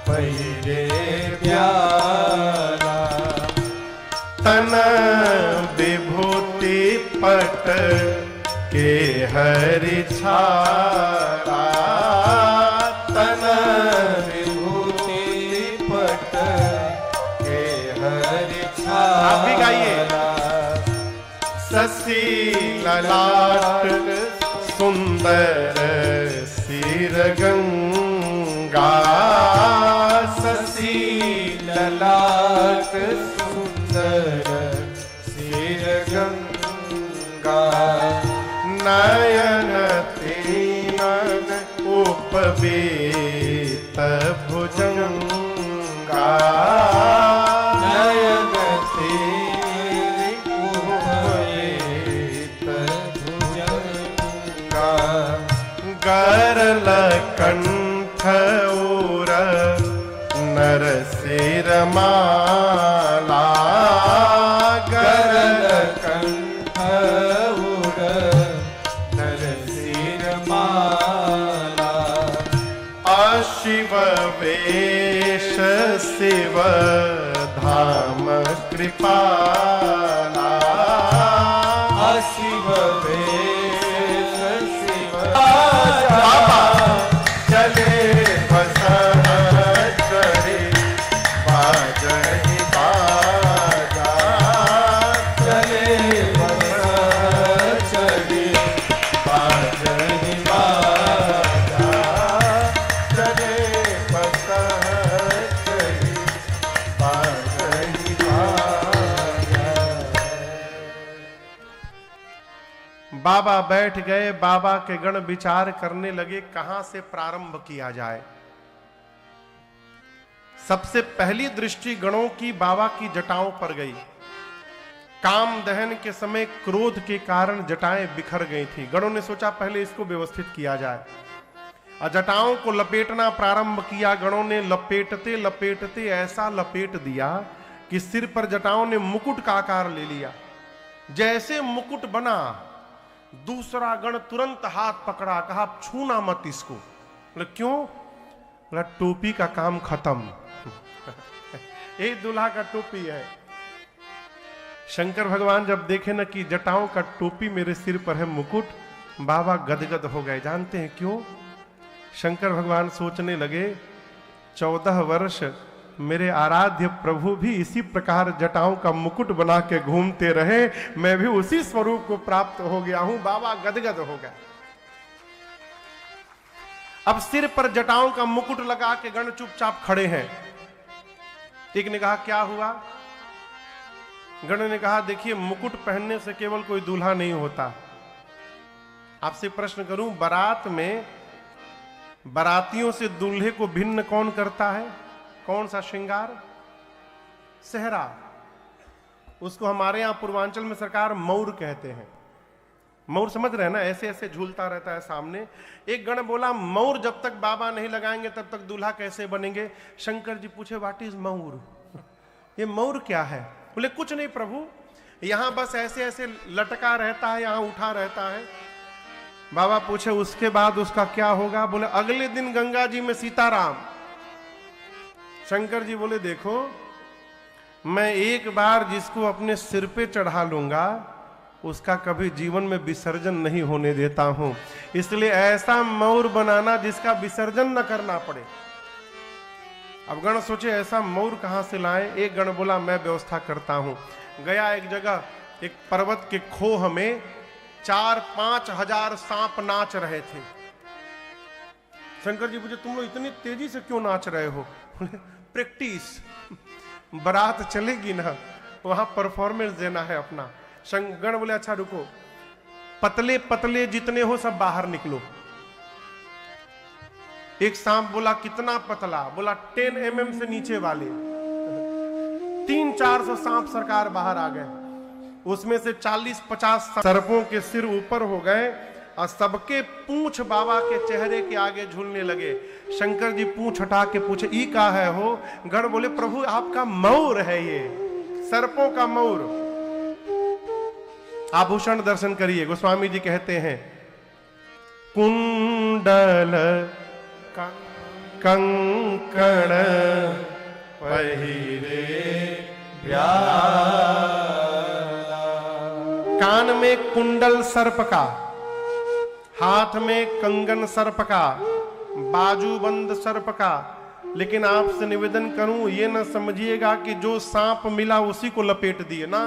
Speaker 2: पहिरे व्याला,
Speaker 1: तन विभूति पट के हरि छारा,
Speaker 2: तन विभूति पट के हरि छारा।
Speaker 1: आप भी गाइए। शशि ललाट सुंदर सिर गंगा,
Speaker 2: शशि ललाट सुंदर सिर गंगा,
Speaker 1: नयन तीनन उपवीत भुजंगा,
Speaker 2: नयन तीन उपवीत भुजंगा,
Speaker 1: गरल कंठ उर नर सिर माला,
Speaker 2: गरल कंठ उर नर सिर माला,
Speaker 1: अशिव वेश शिव धाम कृपाला,
Speaker 2: अशिव वेश शिव
Speaker 1: बाबा चले बसहरी बाजहि बाजा,
Speaker 2: चले बसहरी बाजहि बाजा,
Speaker 1: चले बसहरी बाजहि बाजा। बाबा बैठ गए। बाबा के गण विचार करने लगे कहां से प्रारंभ किया जाए। सबसे पहली दृष्टि गणों की बाबा की जटाओं पर गई। काम दहन के समय क्रोध के कारण जटाएं बिखर गई थी। गणों ने सोचा पहले इसको व्यवस्थित किया जाए और जटाओं को लपेटना प्रारंभ किया। गणों ने लपेटते लपेटते ऐसा लपेट दिया कि सिर पर जटाओं ने मुकुट का आकार ले लिया। जैसे मुकुट बना, दूसरा गण तुरंत हाथ पकड़ा, कहा छूना मत इसको। बोले क्यों? बोला टोपी का काम खत्म। ये दूल्हा का टोपी है। शंकर भगवान जब देखे ना कि जटाओं का टोपी मेरे सिर पर है, मुकुट, बाबा गदगद हो गए। जानते हैं क्यों? शंकर भगवान सोचने लगे 14 वर्ष मेरे आराध्य प्रभु भी इसी प्रकार जटाओं का मुकुट बना के घूमते रहे, मैं भी उसी स्वरूप को प्राप्त हो गया हूं। बाबा गदगद हो गए। अब सिर पर जटाओं का मुकुट लगा के गण चुपचाप खड़े हैं। एक ने कहा क्या हुआ? गण ने कहा देखिए, मुकुट पहनने से केवल कोई दूल्हा नहीं होता। आपसे प्रश्न करूं, बारात में बारातियों से दूल्हे को भिन्न कौन करता है? कौन सा श्रृंगार? सेहरा। उसको हमारे यहां पूर्वांचल में सरकार मौर कहते हैं। मौर समझ रहे हैं ना? ऐसे ऐसे झूलता रहता है सामने। एक गण बोला मौर जब तक बाबा नहीं लगाएंगे तब तक दूल्हा कैसे बनेंगे? शंकर जी पूछे व्हाट इज मौर? ये मौर क्या है? बोले कुछ नहीं प्रभु, यहां बस ऐसे ऐसे लटका रहता है, यहां उठा रहता है। बाबा पूछे उसके बाद उसका क्या होगा? बोले अगले दिन गंगा जी में सीताराम। शंकर जी बोले देखो, मैं एक बार जिसको अपने सिर पे चढ़ा लूंगा उसका कभी जीवन में विसर्जन नहीं होने देता हूं, इसलिए ऐसा मौर बनाना जिसका विसर्जन न करना पड़े। अब गण सोचे ऐसा मौर कहां से लाए? एक गण बोला मैं व्यवस्था करता हूं। गया एक जगह, एक पर्वत के खोह में 4-5 हजार सांप नाच रहे थे। शंकर जी पूछे तुम लोग इतनी तेजी से क्यों नाच रहे हो? प्रैक्टिस, बारात चलेगी ना, वहां परफॉर्मेंस देना है अपना। गण बोले अच्छा रुको, पतले पतले जितने हो सब बाहर निकलो। एक सांप बोला कितना पतला? बोला 10 mm से नीचे वाले। 300-400 सांप सरकार बाहर आ गए। उसमें से 40-50 सर्पों के सिर ऊपर हो गए और सबके पूंछ बाबा के चेहरे के आगे झूलने लगे। शंकर जी पूंछ हटा के पूछे ई का है हो? गण बोले प्रभु आपका मौर है, ये सर्पों का मौर। आभूषण दर्शन करिए। गोस्वामी जी कहते हैं कुंडल कंकण
Speaker 2: पहिरे
Speaker 1: कान में कुंडल सर्प का, हाथ में कंगन सर्प का, बाजूबंद सर्प का। लेकिन आपसे निवेदन करूं, ये न समझिएगा कि जो सांप मिला उसी को लपेट दिए ना।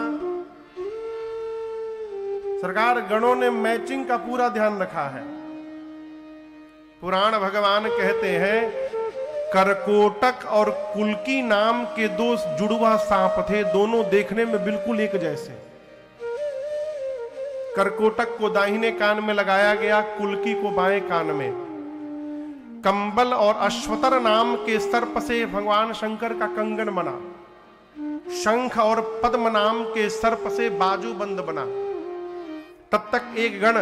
Speaker 1: सरकार गणों ने मैचिंग का पूरा ध्यान रखा है। पुराण भगवान कहते हैं करकोटक और कुल्की नाम के 2 जुड़वा सांप थे, दोनों देखने में बिल्कुल एक जैसे। करकोटक को दाहिने कान में लगाया गया, कुल्की को बाएं कान में। कंबल और अश्वतर नाम के सर्प से भगवान शंकर का कंगन बना। शंख और पद्म नाम के सर्प से बाजूबंद बना। तब तक एक गण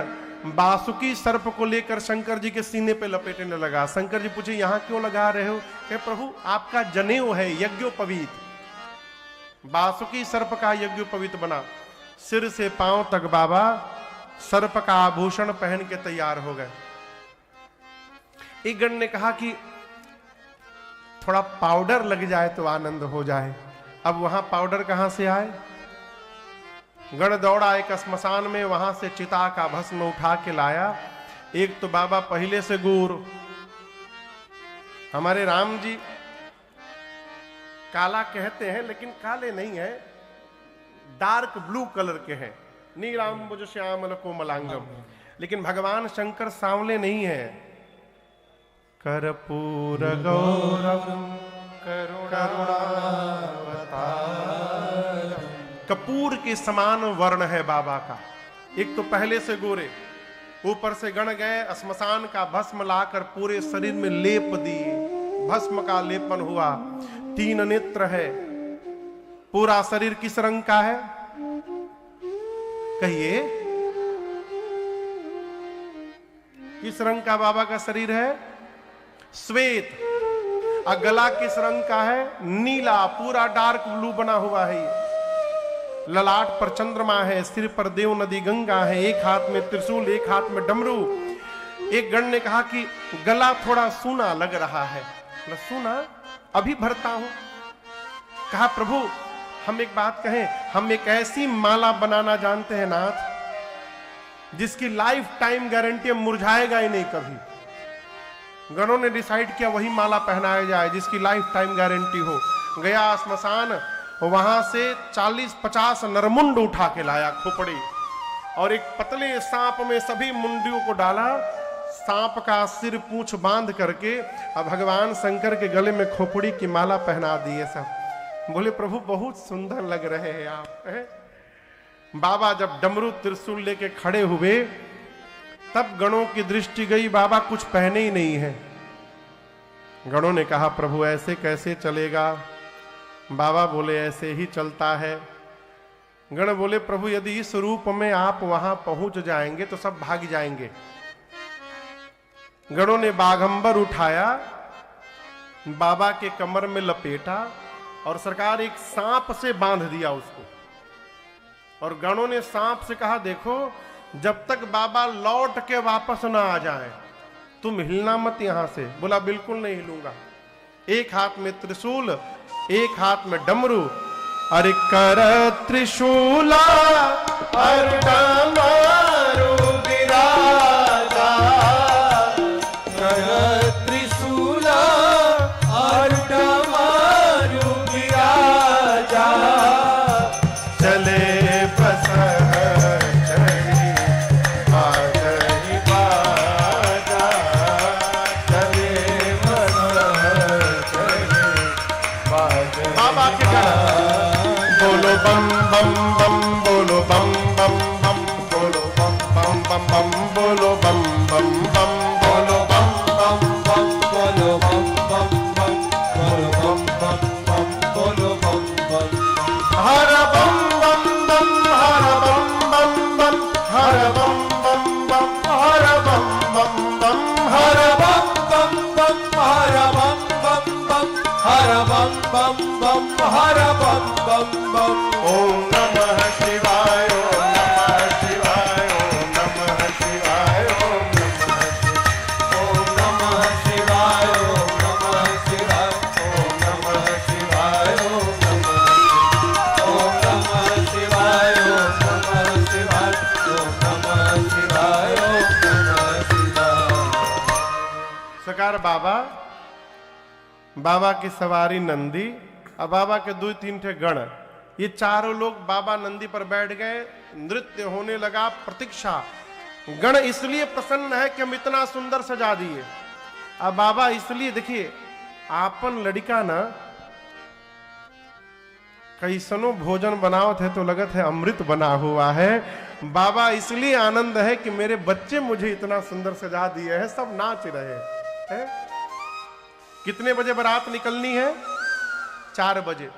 Speaker 1: बासुकी सर्प को लेकर शंकर जी के सीने पे लपेटने लगा। शंकर जी पूछे यहां क्यों लगा रहे हो? कहे प्रभु आपका जनेऊ है यज्ञोपवीत। बासुकी सर्प का यज्ञोपवीत बना। सिर से पांव तक बाबा सर्प का आभूषण पहन के तैयार हो गए। एक गण ने कहा कि थोड़ा पाउडर लग जाए तो आनंद हो जाए। अब वहां पाउडर कहां से आए? गण दौड़ा एक श्मशान में, वहां से चिता का भस्म उठा के लाया। एक तो बाबा पहले से गोर, हमारे राम जी काला कहते हैं लेकिन काले नहीं है, डार्क ब्लू कलर के हैं। नीलांबुज श्यामल कोमलांगम। लेकिन भगवान शंकर सांवले नहीं है। कर्पूर गौरम करुणावतारम। कपूर के समान वर्ण है बाबा का। एक तो पहले से गोरे, ऊपर से गण गए श्मशान का भस्म लाकर पूरे शरीर में लेप दिए, भस्म का लेपन हुआ। 3 नेत्र है। पूरा शरीर किस रंग का है? कहिए किस रंग का बाबा का शरीर है? श्वेत। और गला किस रंग का है? नीला, पूरा डार्क ब्लू बना हुआ है ये। ललाट पर चंद्रमा है, सिर पर देव नदी गंगा है, एक हाथ में त्रिशूल, एक हाथ में डमरू। एक गण ने कहा कि गला थोड़ा सूना लग रहा है। सूना? अभी भरता हूं। कहा प्रभु हम एक बात कहें, हम एक ऐसी माला बनाना जानते हैं नाथ जिसकी लाइफ टाइम गारंटी, मुरझाएगा ही नहीं कभी। गणों ने डिसाइड किया वही माला पहनाया जाए जिसकी लाइफ टाइम गारंटी हो। गया श्मशान, वहां से 40-50 नरमुंड उठा के लाया, खोपड़ी, और एक पतले सांप में सभी मुंडियों को डाला। सांप का सिर पूंछ बांध करके अब भगवान शंकर के गले में खोपड़ी की माला पहना दिए सब। बोले प्रभु बहुत सुंदर लग रहे हैं आप, है? बाबा जब डमरू त्रिशूल लेके खड़े हुए तब गणों की दृष्टि गई, बाबा कुछ पहने ही नहीं है। गणों ने कहा प्रभु ऐसे कैसे चलेगा? बाबा बोले ऐसे ही चलता है। गण बोले प्रभु यदि इस रूप में आप वहां पहुंच जाएंगे तो सब भाग जाएंगे। गणों ने बाघंबर उठाया, बाबा के कमर में लपेटा और सरकार एक सांप से बांध दिया उसको। और गणों ने सांप से कहा देखो जब तक बाबा लौट के वापस ना आ जाए तुम हिलना मत यहां से। बोला बिल्कुल नहीं हिलूंगा। एक हाथ में त्रिशूल, एक हाथ में डमरू, अरे कर त्रिशूला और डमरू विराजा,
Speaker 2: कर त्रिशूला और डमरू विराजा,
Speaker 1: चले बम बम बम बोलो बम बम बम बोलो बम बम बम बम बोलो बम बम बम बोलो बम बम बम बोलो बम बम बम बोलो बम बम बम बोलो बम बम हर बम बम बम हर बम बम बम हर बम बम बम हर बम बम बम हर
Speaker 2: बम बम बम हर बम बम बम हर बम बम बम हर बम बम बम।
Speaker 1: ओम नमः शिवाय, ओम नमः शिवाय, ओम नमः शिवाय,
Speaker 2: ओम नमः शिवाय, ओम नमः शिवाय, ओम नमः शिवाय, ओम नमः शिवाय, ओम नमः शिवाय, ओम नमः शिवाय, ओम नमः शिवाय।
Speaker 1: सरकार बाबा की सवारी नंदी और बाबा के 2-3 ठे गण, ये चारों लोग बाबा नंदी पर बैठ गए। नृत्य होने लगा, प्रतीक्षा। गण इसलिए प्रसन्न है कि हम इतना सुंदर सजा दिए। अब बाबा इसलिए देखिए आपन लड़का ना कैसनो भोजन बनाओ थे तो लगत है अमृत बना हुआ है। बाबा इसलिए आनंद है कि मेरे बच्चे मुझे इतना सुंदर सजा दिए हैं, सब नाच रहे हैं। कितने बजे बारात निकलनी है? 4 बजे।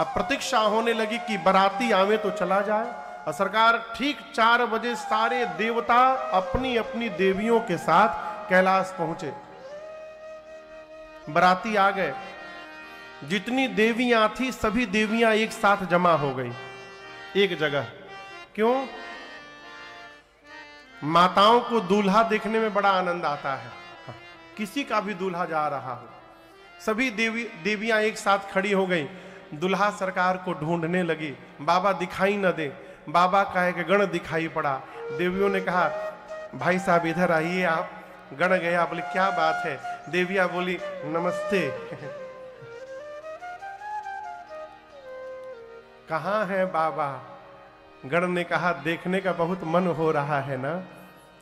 Speaker 1: अब प्रतीक्षा होने लगी कि बाराती आवे तो चला जाए। और सरकार ठीक 4 बजे सारे देवता अपनी अपनी देवियों के साथ कैलाश पहुंचे। बाराती आ गए, जितनी देवियां थी सभी देवियां एक साथ जमा हो गई एक जगह। क्यों? माताओं को दूल्हा देखने में बड़ा आनंद आता है, किसी का भी दूल्हा जा रहा हो। सभी देवियां एक साथ खड़ी हो गई, दुल्हा सरकार को ढूंढने लगी। बाबा दिखाई न दे, बाबा का एक गण दिखाई पड़ा। देवियों ने कहा भाई साहब इधर आइए आप। गण गया, बोले क्या बात है? देवियां बोली नमस्ते। कहाँ है बाबा? गण ने कहा देखने का बहुत मन हो रहा है ना।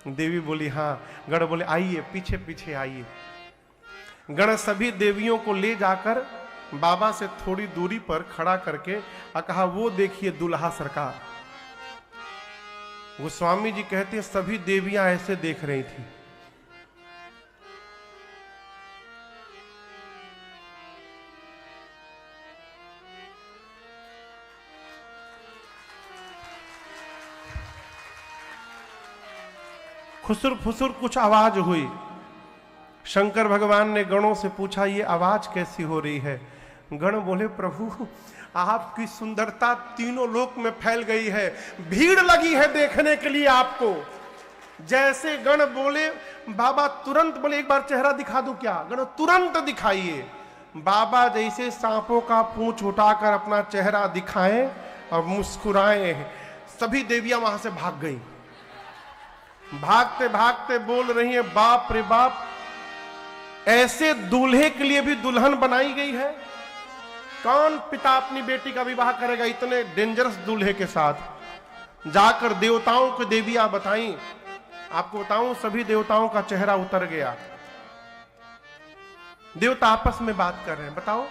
Speaker 1: देवी बोली हाँ। गण बोले आइए पीछे पीछे आइए। गण सभी देवियों को ले जाकर बाबा से थोड़ी दूरी पर खड़ा करके कहा वो देखिए दूल्हा सरकार। गोस्वामी जी कहते हैं सभी देवियां ऐसे देख रही थी। खुसुर फुसुर कुछ आवाज हुई। शंकर भगवान ने गणों से पूछा, ये आवाज कैसी हो रही है? गण बोले, प्रभु आपकी सुंदरता तीनों लोक में फैल गई है, भीड़ लगी है देखने के लिए आपको। जैसे गण बोले, बाबा तुरंत बोले, एक बार चेहरा दिखा दूं क्या? गण तुरंत दिखाइए। बाबा जैसे सांपों का पूंछ उठाकर अपना चेहरा दिखाएं और मुस्कुराए, सभी देवियां वहां से भाग गई। भागते भागते बोल रही है, बाप रे बाप, ऐसे दूल्हे के लिए भी दुल्हन बनाई गई है? कौन पिता अपनी बेटी का विवाह करेगा इतने डेंजरस दूल्हे के साथ? जाकर देवताओं को देवियां बताई। आपको बताऊं, सभी देवताओं का चेहरा उतर गया। देवता आपस में बात कर रहे हैं, बताओ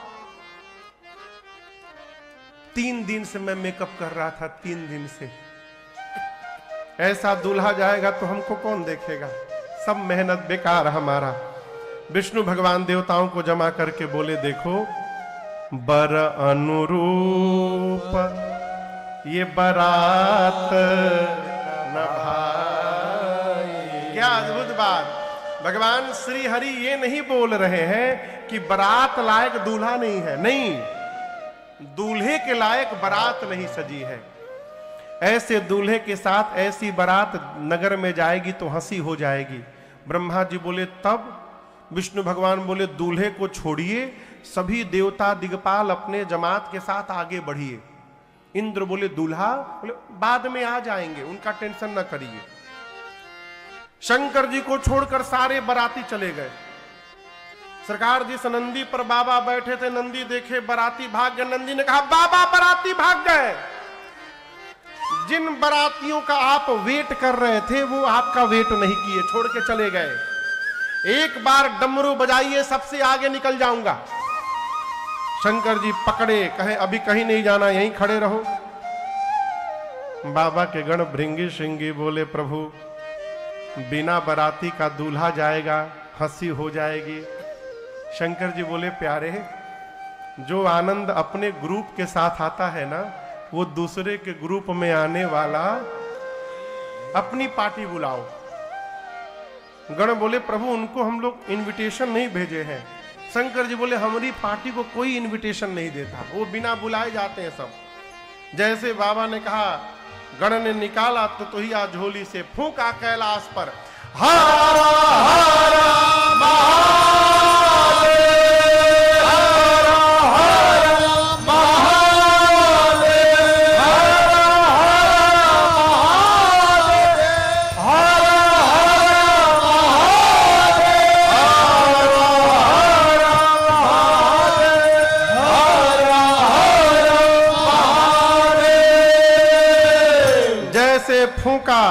Speaker 1: 3 दिन से मैं मेकअप कर रहा था, 3 दिन से। ऐसा दूल्हा जाएगा तो हमको कौन देखेगा? सब मेहनत बेकार हमारा। विष्णु भगवान देवताओं को जमा करके बोले, देखो बर अनुरूप ये बारात न भाई। क्या अद्भुत बात! भगवान श्री हरि ये नहीं बोल रहे हैं कि बारात लायक दूल्हा नहीं है, नहीं, दूल्हे के लायक बारात नहीं सजी है। ऐसे दूल्हे के साथ ऐसी बारात नगर में जाएगी तो हंसी हो जाएगी। ब्रह्मा जी बोले तब, विष्णु भगवान बोले दूल्हे को छोड़िए, सभी देवता दिग्पाल अपने जमात के साथ आगे बढ़िए। इंद्र बोले दूल्हा, बोले बाद में आ जाएंगे, उनका टेंशन न करिए। शंकर जी को छोड़कर सारे बाराती चले गए। सरकार जिस नंदी पर बाबा बैठे थे, नंदी देखे बाराती भाग गए। नंदी ने कहा, बाबा बाराती भाग गए। जिन बारातियों का आप वेट कर रहे थे वो आपका वेट नहीं किए, छोड़ के चले गए। एक बार डमरू बजाइए, सबसे आगे निकल जाऊंगा। शंकर जी पकड़े, कहे अभी कहीं नहीं जाना, यहीं खड़े रहो। बाबा के गण भृंगी श्रृंगी बोले, प्रभु बिना बाराती का दूल्हा जाएगा, हंसी हो जाएगी। शंकर जी बोले, प्यारे, जो आनंद अपने ग्रुप के साथ आता है ना, वो दूसरे के ग्रुप में आने वाला, अपनी पार्टी बुलाओ। गण बोले, प्रभु उनको हम लोग इनविटेशन नहीं भेजे हैं। शंकर जी बोले, हमारी पार्टी को कोई इनविटेशन नहीं देता, वो बिना बुलाए जाते हैं सब। जैसे बाबा ने कहा, गण ने निकाला तो तोहिया झोली से, फूंका कैलाश पर, हारा हारा महादेव, हारा हारा महादेव, हारा हारा महादेव, हारा फूंका,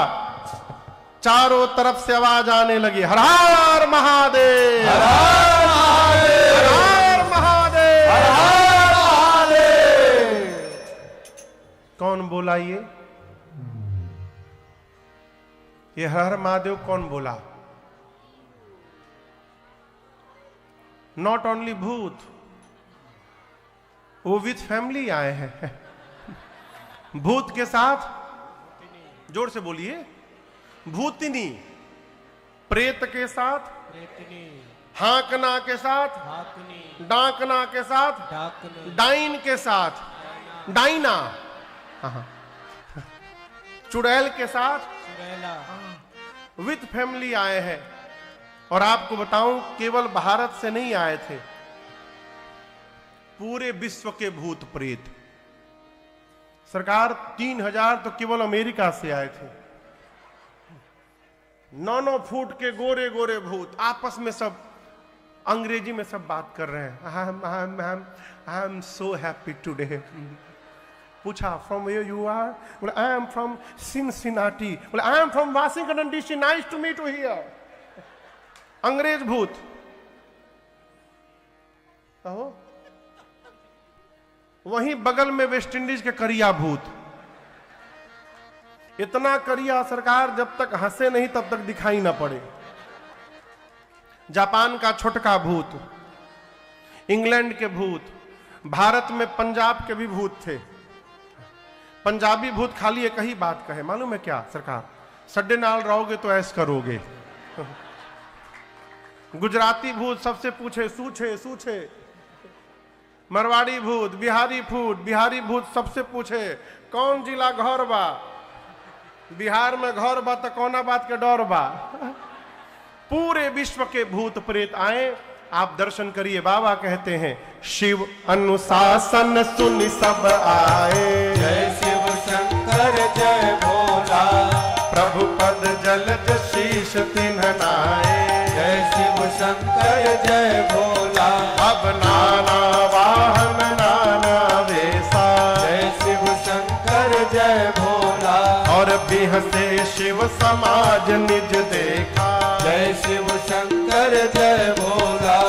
Speaker 1: चारों तरफ से आवाज आने लगी, हर हर महादेव, हर हर महादेव, हर हर महादेव, हर हर महादेव। कौन बोला ये हर हर महादेव कौन बोला? नॉट ओनली भूत, वो विथ फैमिली आए हैं। भूत के साथ, जोर से बोलिए, भूतनी, प्रेत के साथ, हाकना के साथ, डाकना के साथ, डाइन के साथ, डाइना, चुड़ैल के साथ, विथ फैमिली आए हैं। और आपको बताऊं, केवल भारत से नहीं आए थे, पूरे विश्व के भूत प्रेत। सरकार 3000 तो केवल अमेरिका से आए थे। 9 फुट के गोरे गोरे भूत आपस में सब अंग्रेजी में सब बात कर रहे हैं। I am so happy today. पूछा, फ्रॉम वेयर यू आर? बोले, आई एम फ्रॉम सिनसिनाटी। बोले, I am from Washington DC, nice to meet you here. अंग्रेज भूत। कहो, वहीं बगल में वेस्ट इंडीज के करिया भूत। इतना करिया सरकार, जब तक हंसे नहीं तब तक दिखाई ना पड़े। जापान का छोटका भूत, इंग्लैंड के भूत, भारत में पंजाब के भी भूत थे। पंजाबी भूत खाली एक ही बात कहे, मालूम है क्या सरकार? सड्डे नाल रहोगे तो ऐस करोगे। गुजराती भूत सबसे पूछे सूछे सूछे, मरवाड़ी भूत, बिहारी भूत सबसे पूछे कौन जिला घर बा, बिहार में घर बा तो कौना बात के डर बा। पूरे विश्व के भूत प्रेत आए, आप दर्शन करिए। बाबा कहते हैं शिव अनुशासन सुन सब आए,
Speaker 2: जय शिव शंकर जय भोला,
Speaker 1: प्रभु पद जलज शीश तिन्ह नाए,
Speaker 2: जय शिव शंकर जय भोला,
Speaker 1: अब नाना वाहन नाना वेशा,
Speaker 2: जय शिव शंकर जय भोला,
Speaker 1: और बिहसे शिव समाज निज देखा,
Speaker 2: जय शिव शंकर जय भोला,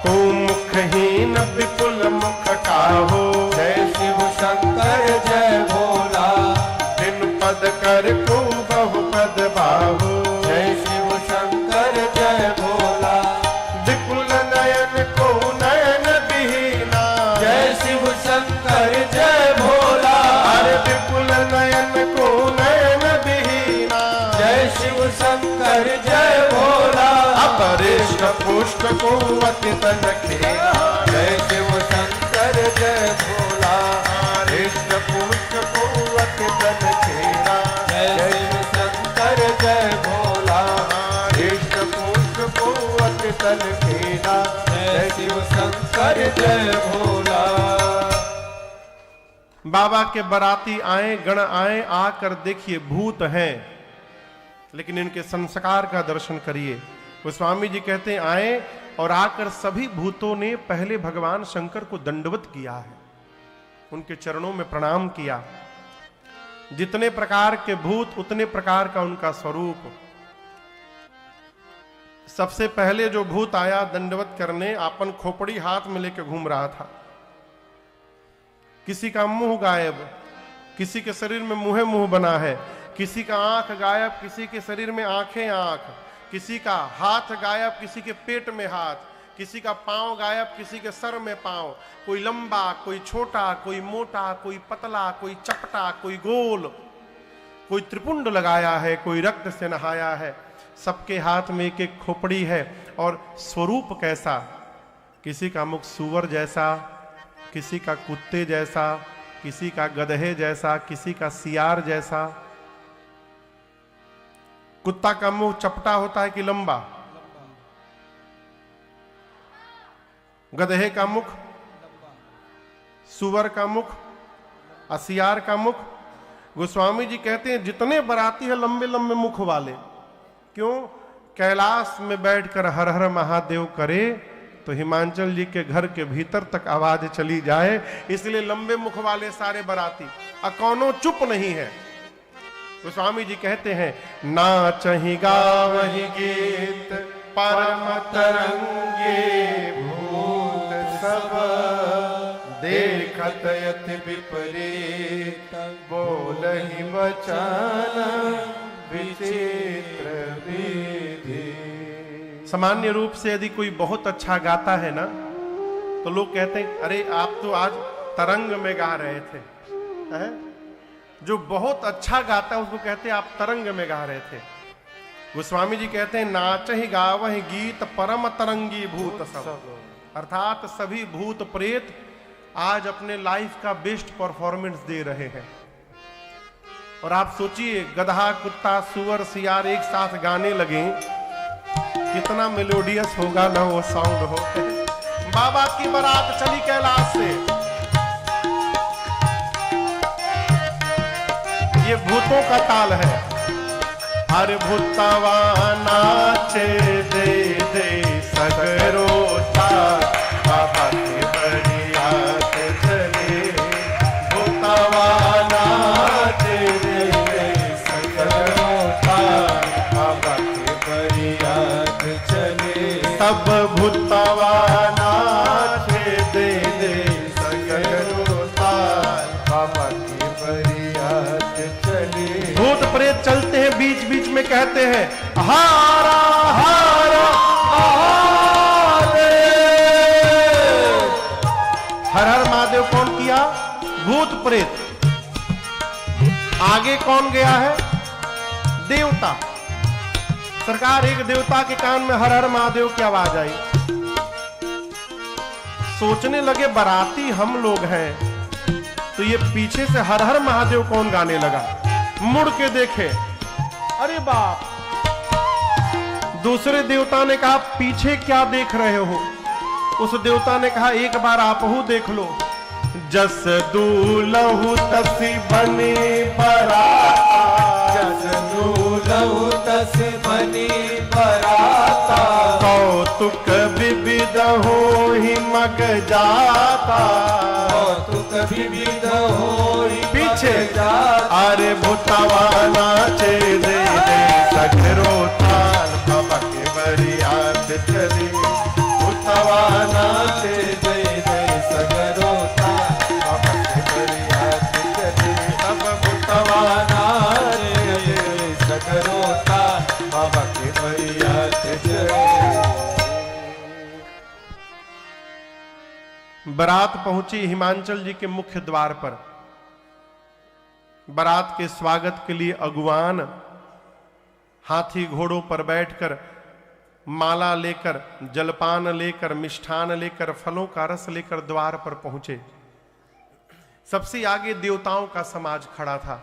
Speaker 1: मुखहीन विपुल मुख काहो,
Speaker 2: जय शिव शंकर जय भोला,
Speaker 1: दिन पद कर को बहु पद बाहो,
Speaker 2: जय शिव शंकर जय भोला,
Speaker 1: विपुल नयन को नयन विहीना,
Speaker 2: जय शिव शंकर जय भोला,
Speaker 1: अरे विपुल नयन को नयन विहीना,
Speaker 2: जय शिव शंकर जय भोला,
Speaker 1: अपरिष्ट पुष्ट को अतित रखे,
Speaker 2: जय शिव शंकर जय भोला,
Speaker 1: हरिष्ट पुष्ट को अतित रखेगा,
Speaker 2: जय शिव शंकर जय भोला,
Speaker 1: हरिष्ट पुष्ट को अतित रखेगा,
Speaker 2: जय शिव शंकर जय भोला।
Speaker 1: बाबा के बाराती आए, गण आए, आकर देखिए भूत हैं, लेकिन इनके संस्कार का दर्शन करिए। गोस्वामी जी कहते हैं आए और आकर सभी भूतों ने पहले भगवान शंकर को दंडवत किया है, उनके चरणों में प्रणाम किया। जितने प्रकार के भूत उतने प्रकार का उनका स्वरूप। सबसे पहले जो भूत आया दंडवत करने, आपन खोपड़ी हाथ में लेकर घूम रहा था। किसी का मुंह गायब, किसी के शरीर में मुंह मुंह बना है, किसी का आंख गायब, किसी के शरीर में आंखें आंख, किसी का हाथ गायब, किसी के पेट में हाथ, किसी का पांव गायब, किसी के सर में पांव, कोई लंबा, कोई छोटा, कोई मोटा, कोई पतला, कोई चपटा, कोई गोल, कोई त्रिपुंड लगाया है, कोई रक्त से नहाया है। सबके हाथ में एक एक खोपड़ी है। और स्वरूप कैसा, किसी का मुख सूअर जैसा, किसी का कुत्ते जैसा, किसी का गधे जैसा, किसी का सियार जैसा। कुत्ता का मुंह चपटा होता है कि लंबा, गधे का मुख, सूअर का मुख, सियार का मुख। गोस्वामी जी कहते हैं जितने बराती है लंबे लंबे मुख वाले। क्यों? कैलाश में बैठकर हर हर महादेव करे तो हिमांचल जी के घर के भीतर तक आवाज चली जाए, इसलिए लंबे मुख वाले सारे बराती। कौनो चुप नहीं है। गोस्वामी जी कहते हैं नाचहि गावहि गीत परम तरंगे, भूत सब देखत यति विपरीत, बोलहि वचन विचित्र विधि। सामान्य रूप से यदि कोई बहुत अच्छा गाता है ना, तो लोग कहते हैं अरे आप तो आज तरंग में गा रहे थे। है? जो बहुत अच्छा गाता है उसको कहते हैं आप तरंग में गा रहे थे। गोस्वामी जी कहते हैं नाचहि गावहि गीत परम तरंगी भूत सब, अर्थात सभी भूत प्रेत आज अपने लाइफ का बेस्ट परफॉर्मेंस दे रहे हैं। और आप सोचिए गधा, कुत्ता, सुअर, सियार एक साथ गाने लगे, कितना मेलोडियस होगा ना वो साउंड हो। बाबा की बारात चली कैलाश से, ये भूतों का ताल है। हर भूतवा नाचे दे दे सगरो ताल, बाबा के बरियात चले। भूतवा नाचे दे दे सगरो ताल, बाबा के बरियात चले। सब भूतवा नाचे दे दे सगरो ताल, बाबा के बरियात चले। भूत प्रेत चलते हैं, बीच बीच में कहते हैं हारा हारा हारे। हर हर महादेव कौन किया? भूत प्रेत। आगे कौन गया है? देवता। सरकार एक देवता के कान में हर हर महादेव की आवाज आई। सोचने लगे बाराती हम लोग हैं, तो ये पीछे से हर हर महादेव कौन गाने लगा। मुड़ के देखे, अरे बाप। दूसरे देवता ने कहा पीछे क्या देख रहे हो। उस देवता ने कहा एक बार आप हूं देख लो। जस दूलहु तसी बनी बराता,
Speaker 2: जस दूलहु तसी बनी बराता,
Speaker 1: कौतुक विविध हो ही मग जाता,
Speaker 2: कौतुक विविध हो ही
Speaker 1: पीछे
Speaker 2: जाता।
Speaker 1: अरे भूतवा नाचे दे दे सगरो ताल, बाबा के बरियात चली। भूतवा नाचे
Speaker 2: दे दे सगरो ताल, बाबा के बरियात चली।
Speaker 1: सब भूतवा
Speaker 2: नाचे दे सगरो ताल, बाबा के बरियात चली।
Speaker 1: बारात पहुंची हिमांचल जी के मुख्य द्वार पर। बारात के स्वागत के लिए अगुवान हाथी घोड़ों पर बैठकर, माला लेकर, जलपान लेकर, मिष्ठान लेकर, फलों का रस लेकर द्वार पर पहुंचे। सबसे आगे देवताओं का समाज खड़ा था।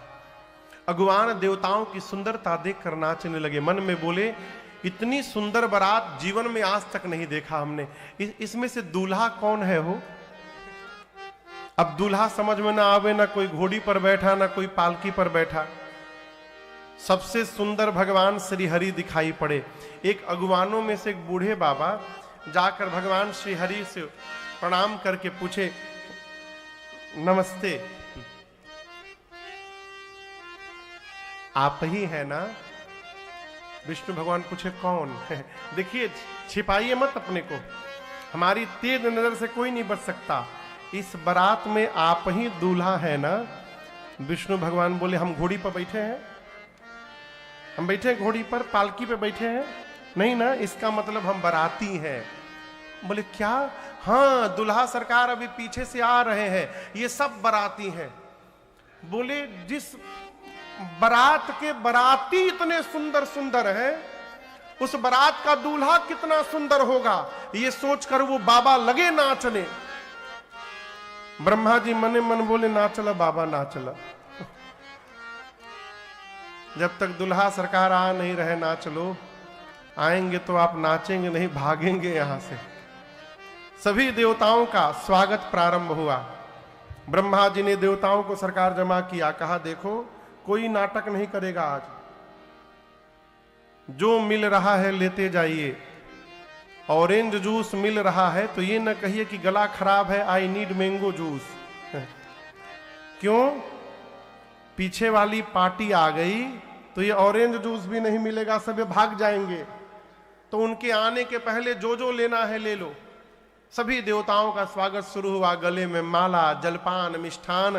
Speaker 1: अगुवान देवताओं की सुंदरता देखकर नाचने लगे। मन में बोले इतनी सुंदर बारात जीवन में आज तक नहीं देखा हमने। इसमें से दूल्हा कौन है हो। अब दूल्हा समझ में ना आवे, ना कोई घोड़ी पर बैठा, ना कोई पालकी पर बैठा। सबसे सुंदर भगवान श्री हरि दिखाई पड़े। एक अगुवानों में से एक बूढ़े बाबा जाकर भगवान श्री हरि से प्रणाम करके पूछे, नमस्ते, आप ही है ना। विष्णु भगवान पूछे कौन है। देखिए छिपाइए मत अपने को, हमारी तेज नजर से कोई नहीं बच सकता। इस बारात में आप ही दूल्हा है ना। विष्णु भगवान बोले हम घोड़ी पर बैठे हैं, हम बैठे हैं घोड़ी पर, पालकी पे बैठे हैं नहीं ना, इसका मतलब हम बाराती हैं। बोले क्या। हाँ दूल्हा सरकार अभी पीछे से आ रहे हैं, ये सब बाराती हैं। बोले जिस बारात के बाराती इतने सुंदर सुंदर हैं, उस बारात का दूल्हा कितना सुंदर होगा। ये सोचकर वो बाबा लगे नाचने। ब्रह्मा जी मने मन बोले ना चला बाबा ना चला, जब तक दूल्हा सरकार आ नहीं रहे ना चलो। आएंगे तो आप नाचेंगे नहीं, भागेंगे यहां से। सभी देवताओं का स्वागत प्रारंभ हुआ। ब्रह्मा जी ने देवताओं को सरकार जमा किया, कहा देखो कोई नाटक नहीं करेगा आज, जो मिल रहा है लेते जाइए। ऑरेंज जूस मिल रहा है तो ये न कहिए कि गला खराब है, आई नीड मैंगो जूस। क्यों, पीछे वाली पार्टी आ गई तो ये ऑरेंज जूस भी नहीं मिलेगा, सब भाग जाएंगे। तो उनके आने के पहले जो जो लेना है ले लो। सभी देवताओं का स्वागत शुरू हुआ। गले में माला, जलपान, मिष्ठान।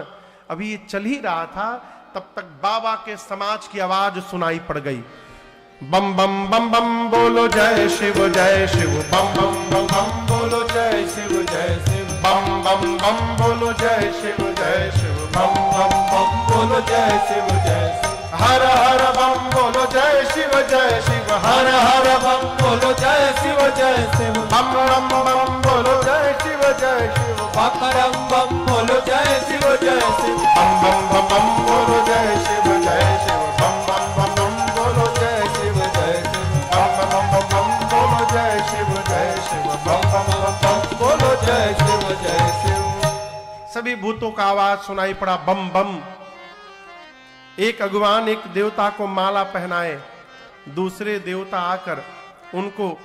Speaker 1: अभी ये चल ही रहा था, तब तक बाबा के समाज की आवाज सुनाई पड़ गई। बम बम बम बम बोलो जय शिव जय शिव, बम बम बम बम बोलो जय शिव जय शिव, बम बम बम बोलो जय शिव जय शिव, बम बम बम बोलो जय शिव जय शिव, हर हर बम बोलो जय शिव जय शिव, हर हर बम बोलो जय शिव जय शिव, बम बम बम बोलो जय शिव जय शिव, बम बम बम बोलो जय शिव जय शिव, बम बम बम बम बोलो जय शिव जय शिव, बम बम बम बम बोलो जय शिव जय शिव, बम बम बम बम बोलो जय शिव जय शिव, बम बम बम बम बोलो जय शिव जय शिव। सभी भूतों का आवाज सुनाई पड़ा, बम बम। एक अगुवान एक देवता को माला पहनाए, दूसरे देवता आकर उनको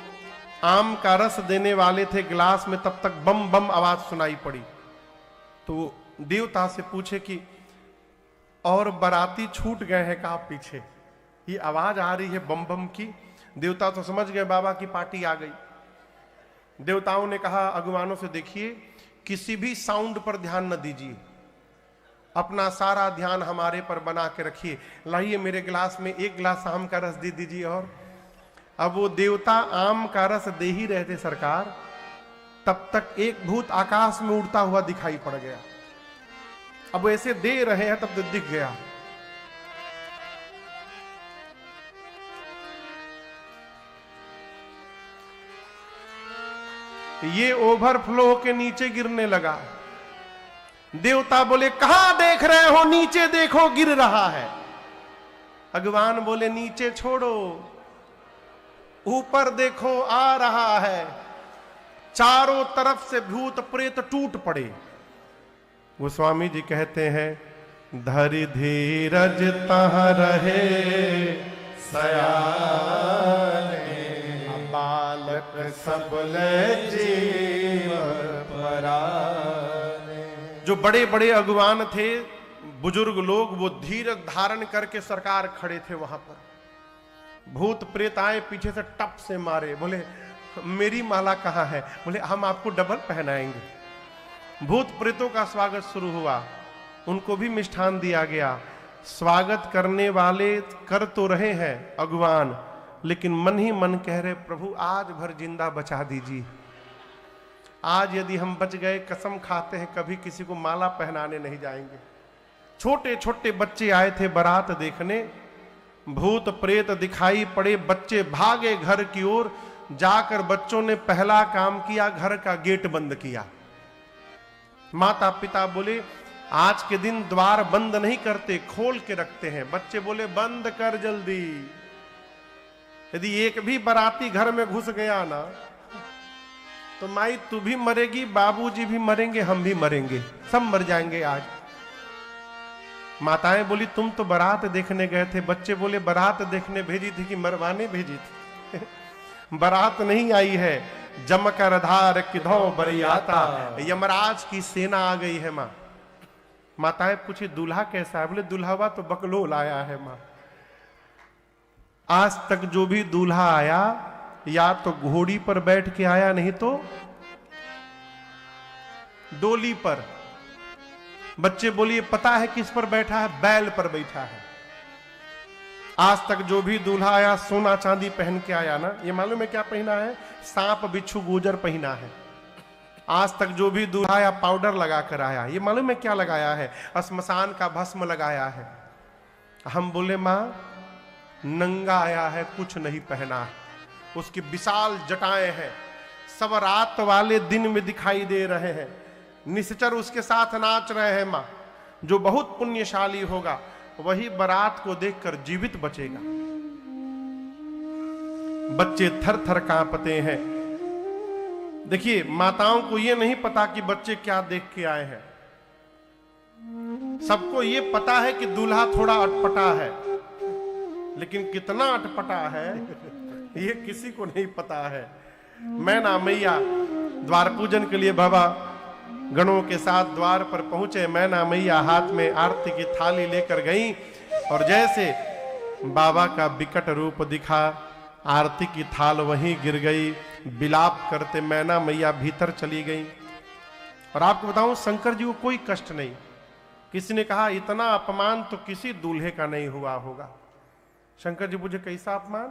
Speaker 1: आम का रस देने वाले थे गिलास में, तब तक बम बम आवाज सुनाई पड़ी। तो देवता से पूछे कि और बाराती छूट गए हैं कहाँ पीछे, ये आवाज आ रही है बम बम की। देवता तो समझ गए बाबा की पार्टी आ गई। देवताओं ने कहा अगुवानों से, देखिए किसी भी साउंड पर ध्यान न दीजिए, अपना सारा ध्यान हमारे पर बना के रखिए। लाइए मेरे गिलास में एक गिलास आम का रस दे दीजिए। और अब वो देवता आम का रस दे ही रहे थे सरकार, तब तक एक भूत आकाश में उड़ता हुआ दिखाई पड़ गया। अब ऐसे दे रहे हैं तब तक दिख गया। ये ओवरफ्लो के नीचे गिरने लगा। देवता बोले कहां देख रहे हो, नीचे देखो गिर रहा है। भगवान बोले नीचे छोड़ो, ऊपर देखो आ रहा है। चारों तरफ से भूत प्रेत टूट पड़े। गोस्वामी जी कहते हैं धरि धीरज तहाँ रहे सयाने, बालक सबले जीव पराने। जो बड़े बड़े अगुवान थे, बुजुर्ग लोग, वो धीरज धारण करके सरकार खड़े थे वहां पर। भूत प्रेत आए पीछे से टप से मारे, बोले मेरी माला कहां है? बोले हम आपको डबल पहनाएंगे। भूत प्रेतों का स्वागत शुरू हुआ, उनको भी मिष्ठान दिया गया। स्वागत करने वाले कर तो रहे हैं अगुवान, लेकिन मन ही मन कह रहे प्रभु आज भर जिंदा बचा दीजिए। आज यदि हम बच गए, कसम खाते हैं कभी किसी को माला पहनाने नहीं जाएंगे। छोटे छोटे बच्चे आए थे बारात देखने, भूत प्रेत दिखाई पड़े, बच्चे भागे घर की ओर। जाकर बच्चों ने पहला काम किया, घर का गेट बंद किया। माता पिता बोले आज के दिन द्वार बंद नहीं करते, खोल के रखते हैं। बच्चे बोले बंद कर जल्दी। यदि एक भी बाराती घर में घुस गया ना, तो माई तू भी मरेगी, बाबूजी भी मरेंगे, हम भी मरेंगे, सब मर जाएंगे आज। माताएं बोली तुम तो बारात देखने गए थे। बच्चे बोले बारात देखने भेजी थी कि मरवाने भेजी थी? बारात नहीं आई है, जमकर धार किधो बरियाता, यमराज की सेना आ गई है मां। माताएं पूछी दूल्हा कैसा है? बोले दूल्हा तो बकलोल आया है मां। आज तक जो भी दूल्हा आया या तो घोड़ी पर बैठ के आया, नहीं तो डोली पर। बच्चे बोलिए पता है किस पर बैठा है? बैल पर बैठा है। आज तक जो भी दूल्हा आया सोना चांदी पहन के आया ना। ये मालूम है क्या पहना है? सांप बिच्छू गुजर पहना है। आज तक जो भी दूल्हा आया पाउडर लगा कर आया। ये मालूम है क्या लगाया है? श्मशान का भस्म लगाया है। हम बोले मां नंगा आया है, कुछ नहीं पहना है। उसकी विशाल जटाएं हैं, सब रात वाले दिन में दिखाई दे रहे हैं। निश्चर उसके साथ नाच रहे हैं मां। जो बहुत पुण्यशाली होगा वही बारात को देखकर जीवित बचेगा। बच्चे थर थर कांपते हैं। देखिए माताओं को यह नहीं पता कि बच्चे क्या देख के आए हैं। सबको यह पता है कि दूल्हा थोड़ा अटपटा है, लेकिन कितना अटपटा है ये किसी को नहीं पता है। मैना मैया द्वार पूजन के लिए बाबा गणों के साथ द्वार पर पहुंचे। मैना मैया हाथ में आरती की थाली लेकर गई और जैसे बाबा का विकट रूप दिखा, आरती की थाल वहीं गिर गई। विलाप करते मैना मैया भीतर चली गई। और आपको बताऊं शंकर जी को कोई कष्ट नहीं। किसी ने कहा इतना अपमान तो किसी दूल्हे का नहीं हुआ होगा। शंकर जी पूछे कैसा अपमान?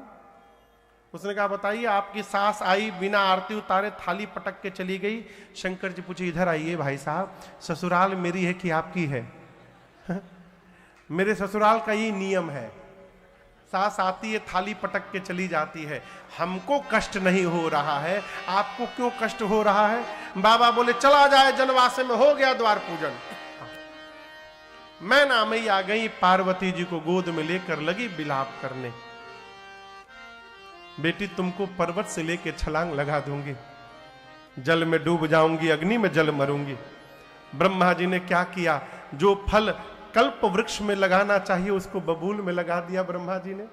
Speaker 1: उसने कहा बताइए आपकी सास आई बिना आरती उतारे थाली पटक के चली गई। शंकर जी पूछे इधर आइए भाई साहब, ससुराल मेरी है कि आपकी है? मेरे ससुराल का ये नियम है, सास आती है थाली पटक के चली जाती है। हमको कष्ट नहीं हो रहा है, आपको क्यों कष्ट हो रहा है? बाबा बोले चला जाए जनवासे में, हो गया द्वार पूजन। मैना मैया गई, पार्वती जी को गोद में लेकर लगी विलाप करने। बेटी तुमको पर्वत से लेके छलांग लगा दूंगी, जल में डूब जाऊंगी, अग्नि में जल मरूंगी। ब्रह्मा जी ने क्या किया? जो फल कल्प वृक्ष में लगाना चाहिए उसको बबूल में लगा दिया ब्रह्मा जी ने।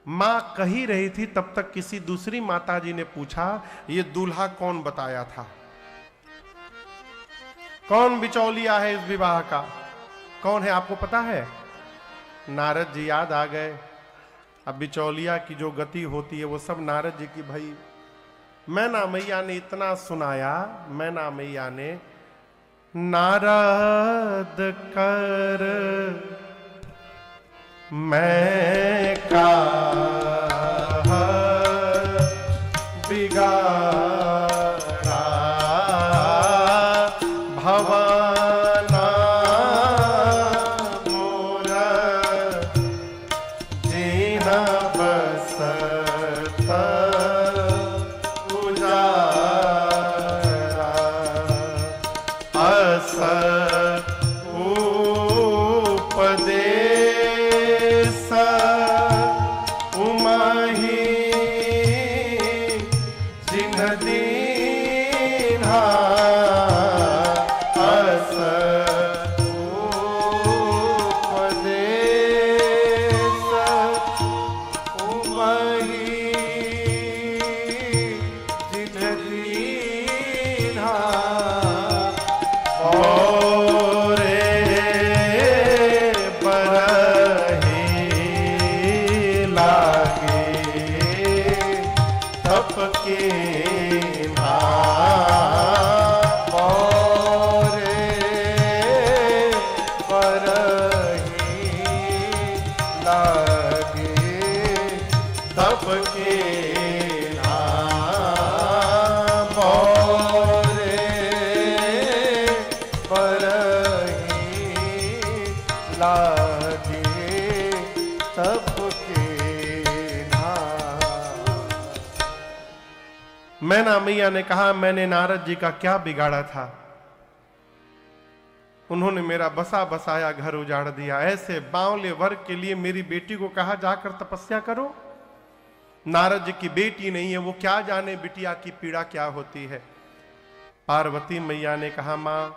Speaker 1: मां कही रही थी तब तक किसी दूसरी माता जी ने पूछा ये दूल्हा कौन बताया था? कौन बिचौलिया है इस विवाह का? कौन है आपको पता है? नारद जी याद आ गए। अब बिचौलिया की जो गति होती है वो सब नारद जी की भई। मैना मैया ने इतना सुनाया, मैना मैया ने नारद कर मैं का बिगाड़ा भवाना मोरा जीना बसता उजाड़ा। के मैना मैया ने कहा, मैंने नारद जी का क्या बिगाड़ा था? उन्होंने मेरा बसा बसाया घर उजाड़ दिया। ऐसे बावले वर्ग के लिए मेरी बेटी को कहा जाकर तपस्या करो। नारद जी की बेटी नहीं है, वो क्या जाने बिटिया की पीड़ा क्या होती है। पार्वती मैया ने कहा, मां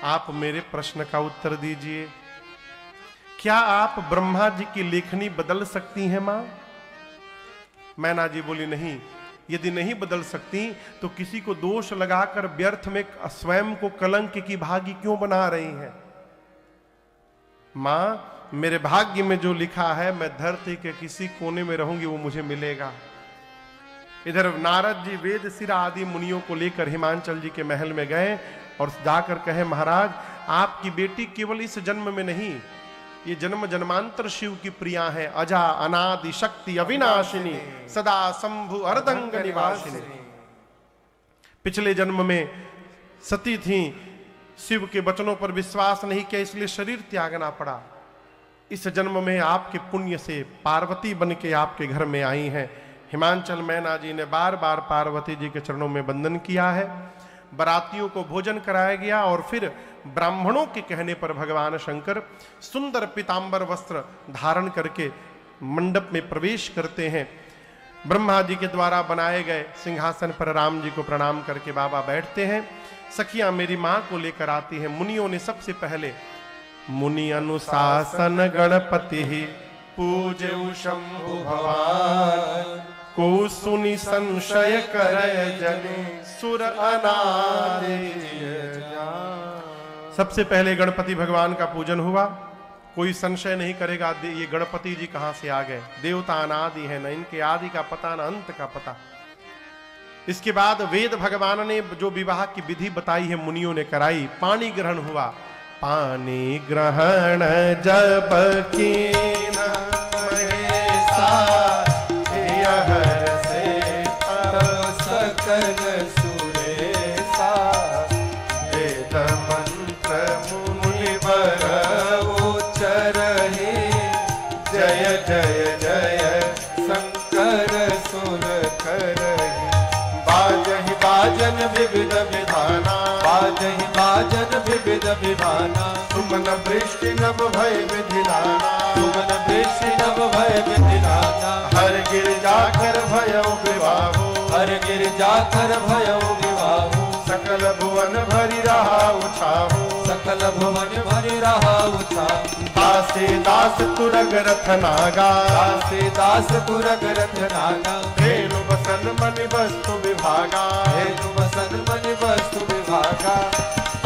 Speaker 1: आप मेरे प्रश्न का उत्तर दीजिए। क्या आप ब्रह्मा जी की लेखनी बदल सकती हैं मां? मैना जी बोली, नहीं। यदि नहीं बदल सकती तो किसी को दोष लगाकर व्यर्थ में स्वयं को कलंक की भागी क्यों बना रही हैं? मां, मेरे भाग्य में जो लिखा है, मैं धरती के किसी कोने में रहूंगी, वो मुझे मिलेगा। इधर नारद जी वेद सिरा आदि मुनियों को लेकर हिमांचल जी के महल में गए और जाकर कहे, महाराज आपकी बेटी केवल इस जन्म में नहीं, ये जन्म जन्मांतर शिव की प्रिया है। अजा अनादि शक्ति अविनाशिनी सदा शंभु अर्धंग निवासिनी। पिछले जन्म में सती थी, शिव के वचनों पर विश्वास नहीं किया, इसलिए शरीर त्यागना पड़ा। इस जन्म में आपके पुण्य से पार्वती बन के आपके घर में आई हैं। हिमांचल मैना जी ने बार बार पार्वती जी के चरणों में वंदन किया है। बरातियों को भोजन कराया गया और फिर ब्राह्मणों के कहने पर भगवान शंकर सुंदर पीतांबर वस्त्र धारण करके मंडप में प्रवेश करते हैं। ब्रह्मा जी के द्वारा बनाए गए सिंहासन पर राम जी को प्रणाम करके बाबा बैठते हैं। सखियां मेरी मां को लेकर आती हैं। मुनियों ने सबसे पहले मुनि अनुशासन गणपति ही पूजऊ शंभु भगवान को सुनि संशय करय जने सुर अनादि। सबसे पहले गणपति भगवान का पूजन हुआ। कोई संशय नहीं करेगा ये गणपति जी कहां से आ गए। देवता अनादि है, न इनके आदि का पता न अंत का पता। इसके बाद वेद भगवान ने जो विवाह की विधि बताई है मुनियों ने कराई। पानी ग्रहण हुआ। पानी ग्रहण जब कीना महेशा से तब सकल सुरेशा वेद मंत्र मुनिवर उच्चरहि जय जय जय शंकर सुर करहि। बाजहि बाजन विविध विधाना बाजहि बाजन विविध विधाना सुमन वृष्टि नभ भय विधिलाना सुमन वृष्टि नभ भय विधिलाना। हर गिरजाकर भयउ विवाहो हर गिरजाकर भयउ विवाहो सकल भुवन भरि रहा उछाहो सकल भुवन भरि रहा उछाहो। दासे दास तुरग रथ नागा दासे दास तुरग रथ नागा धेनु बसन मनि वस्तु विभागा धेनु बसन मनि वस्तु विभागा।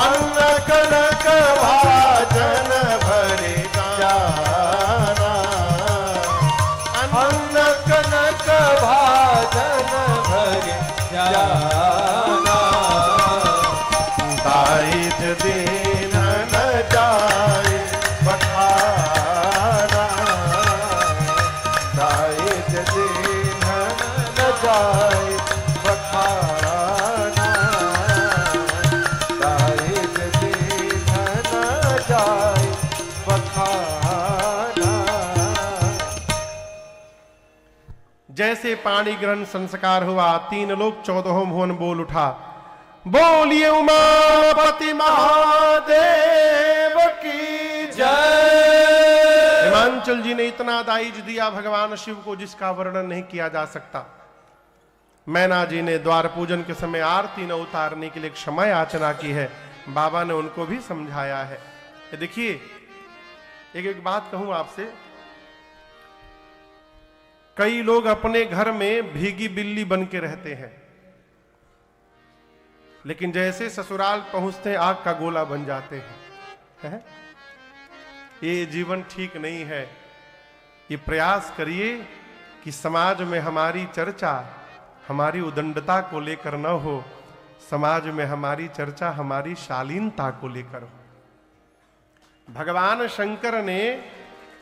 Speaker 1: अन्न कनक भाजन भरे जाना अन्न कनक भाजन भरे जाना। दायित दीन न जाए बखाना दायित दीन न जाए बखाना दायित दीन न जाए बखाना। जैसे पाणी ग्रहण संस्कार हुआ, 3 लोग 14 भुवन बोल उठा, बोलिए उमापति महादेव की जय। हिमांचल जी ने इतना दाइज दिया भगवान शिव को जिसका वर्णन नहीं किया जा सकता। मैना जी ने द्वार पूजन के समय आरती न उतारने के लिए क्षमा याचना की है। बाबा ने उनको भी समझाया है। देखिए एक बात कहूं आपसे, कई लोग अपने घर में भीगी बिल्ली बन के रहते हैं, लेकिन जैसे ससुराल पहुंचते आग का गोला बन जाते हैं। ये जीवन ठीक नहीं है। ये प्रयास करिए कि समाज में हमारी चर्चा, हमारी उदंडता को लेकर न हो, समाज में हमारी चर्चा हमारी शालीनता को लेकर हो। भगवान शंकर ने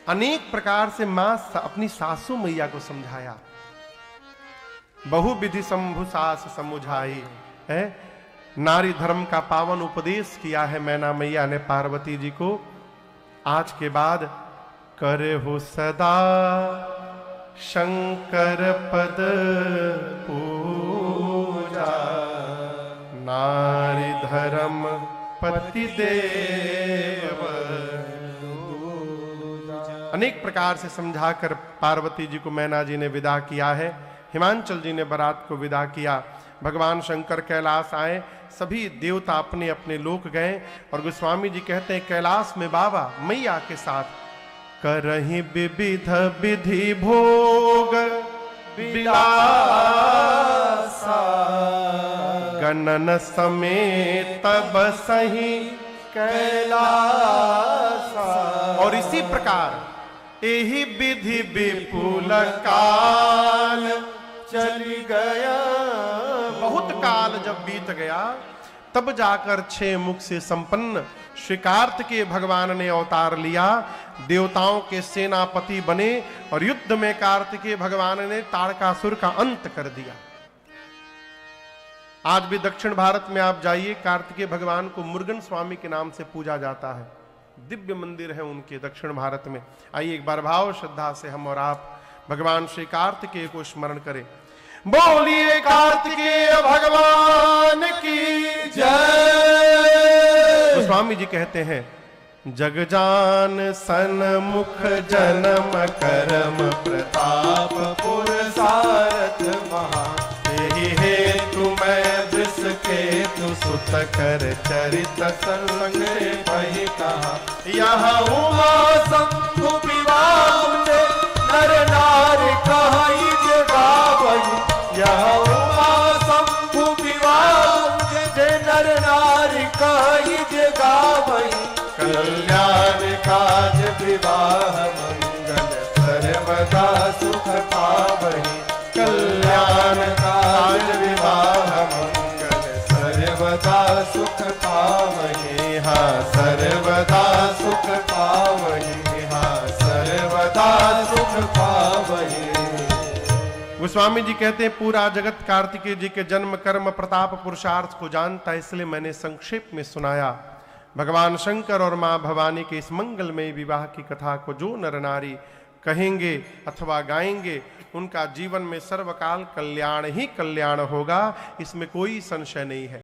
Speaker 1: अनेक प्रकार से मां अपनी सासू मैया को समझाया। बहुविधि शंभु सास समुझाई है, नारी धर्म का पावन उपदेश किया है मैना मैया ने पार्वती जी को। आज के बाद करे हो सदा शंकर पद पूजा, नारी धर्म पति देव। अनेक प्रकार से समझाकर पार्वती जी को मैना जी ने विदा किया है। हिमांचल जी ने बारात को विदा किया। भगवान शंकर कैलाश आए, सभी देवता अपने अपने लोक गए और गोस्वामी जी कहते हैं कैलाश में बाबा मैया के साथ करहि विविध विधि भोग विलासा, गणन समेत बसहि कैलासा। और इसी प्रकार यही विधि विपुल काल चली गया। बहुत काल जब बीत गया तब जाकर 6 मुख से संपन्न श्री कार्तिकेय भगवान ने अवतार लिया, देवताओं के सेनापति बने और युद्ध में कार्तिकेय भगवान ने तारकासुर का अंत कर दिया। आज भी दक्षिण भारत में आप जाइए, कार्तिकेय भगवान को मुरुगन स्वामी के नाम से पूजा जाता है। दिव्य मंदिर है उनके दक्षिण भारत में। आइए एक बार भाव श्रद्धा से हम और आप भगवान श्री कार्तिकेय को स्मरण करें। बोलिए कार्तिकेय भगवान की जय। स्वामी जी कहते हैं जगजान सन्मुख जन्म कर्म प्रताप पुरसारथ महा, यही हेतु मैं दृश केतु सुत कर चरित संग वही कहा। यहाँ उमा शंभु विवाह नर नारी कहाई गावही, यह उमा शंभु विवाह जे नर नारी कहाई गावही। कल्याण काज विवाह मंगल सर्वदा सुख पावही, कल्याण काज विवाह मंगल सर्वदा सुख पावही। हाँ सर्वदा सुख पावही, हाँ सर्वदा सुख पावही। गोस्वामी जी कहते हैं पूरा जगत कार्तिकेय जी के जन्म कर्म प्रताप पुरुषार्थ को जानता है, इसलिए मैंने संक्षेप में सुनाया। भगवान शंकर और मां भवानी के इस मंगलमय विवाह की कथा को जो नर नारी कहेंगे अथवा गाएंगे उनका जीवन में सर्वकाल कल्याण ही कल्याण होगा, इसमें कोई संशय नहीं है।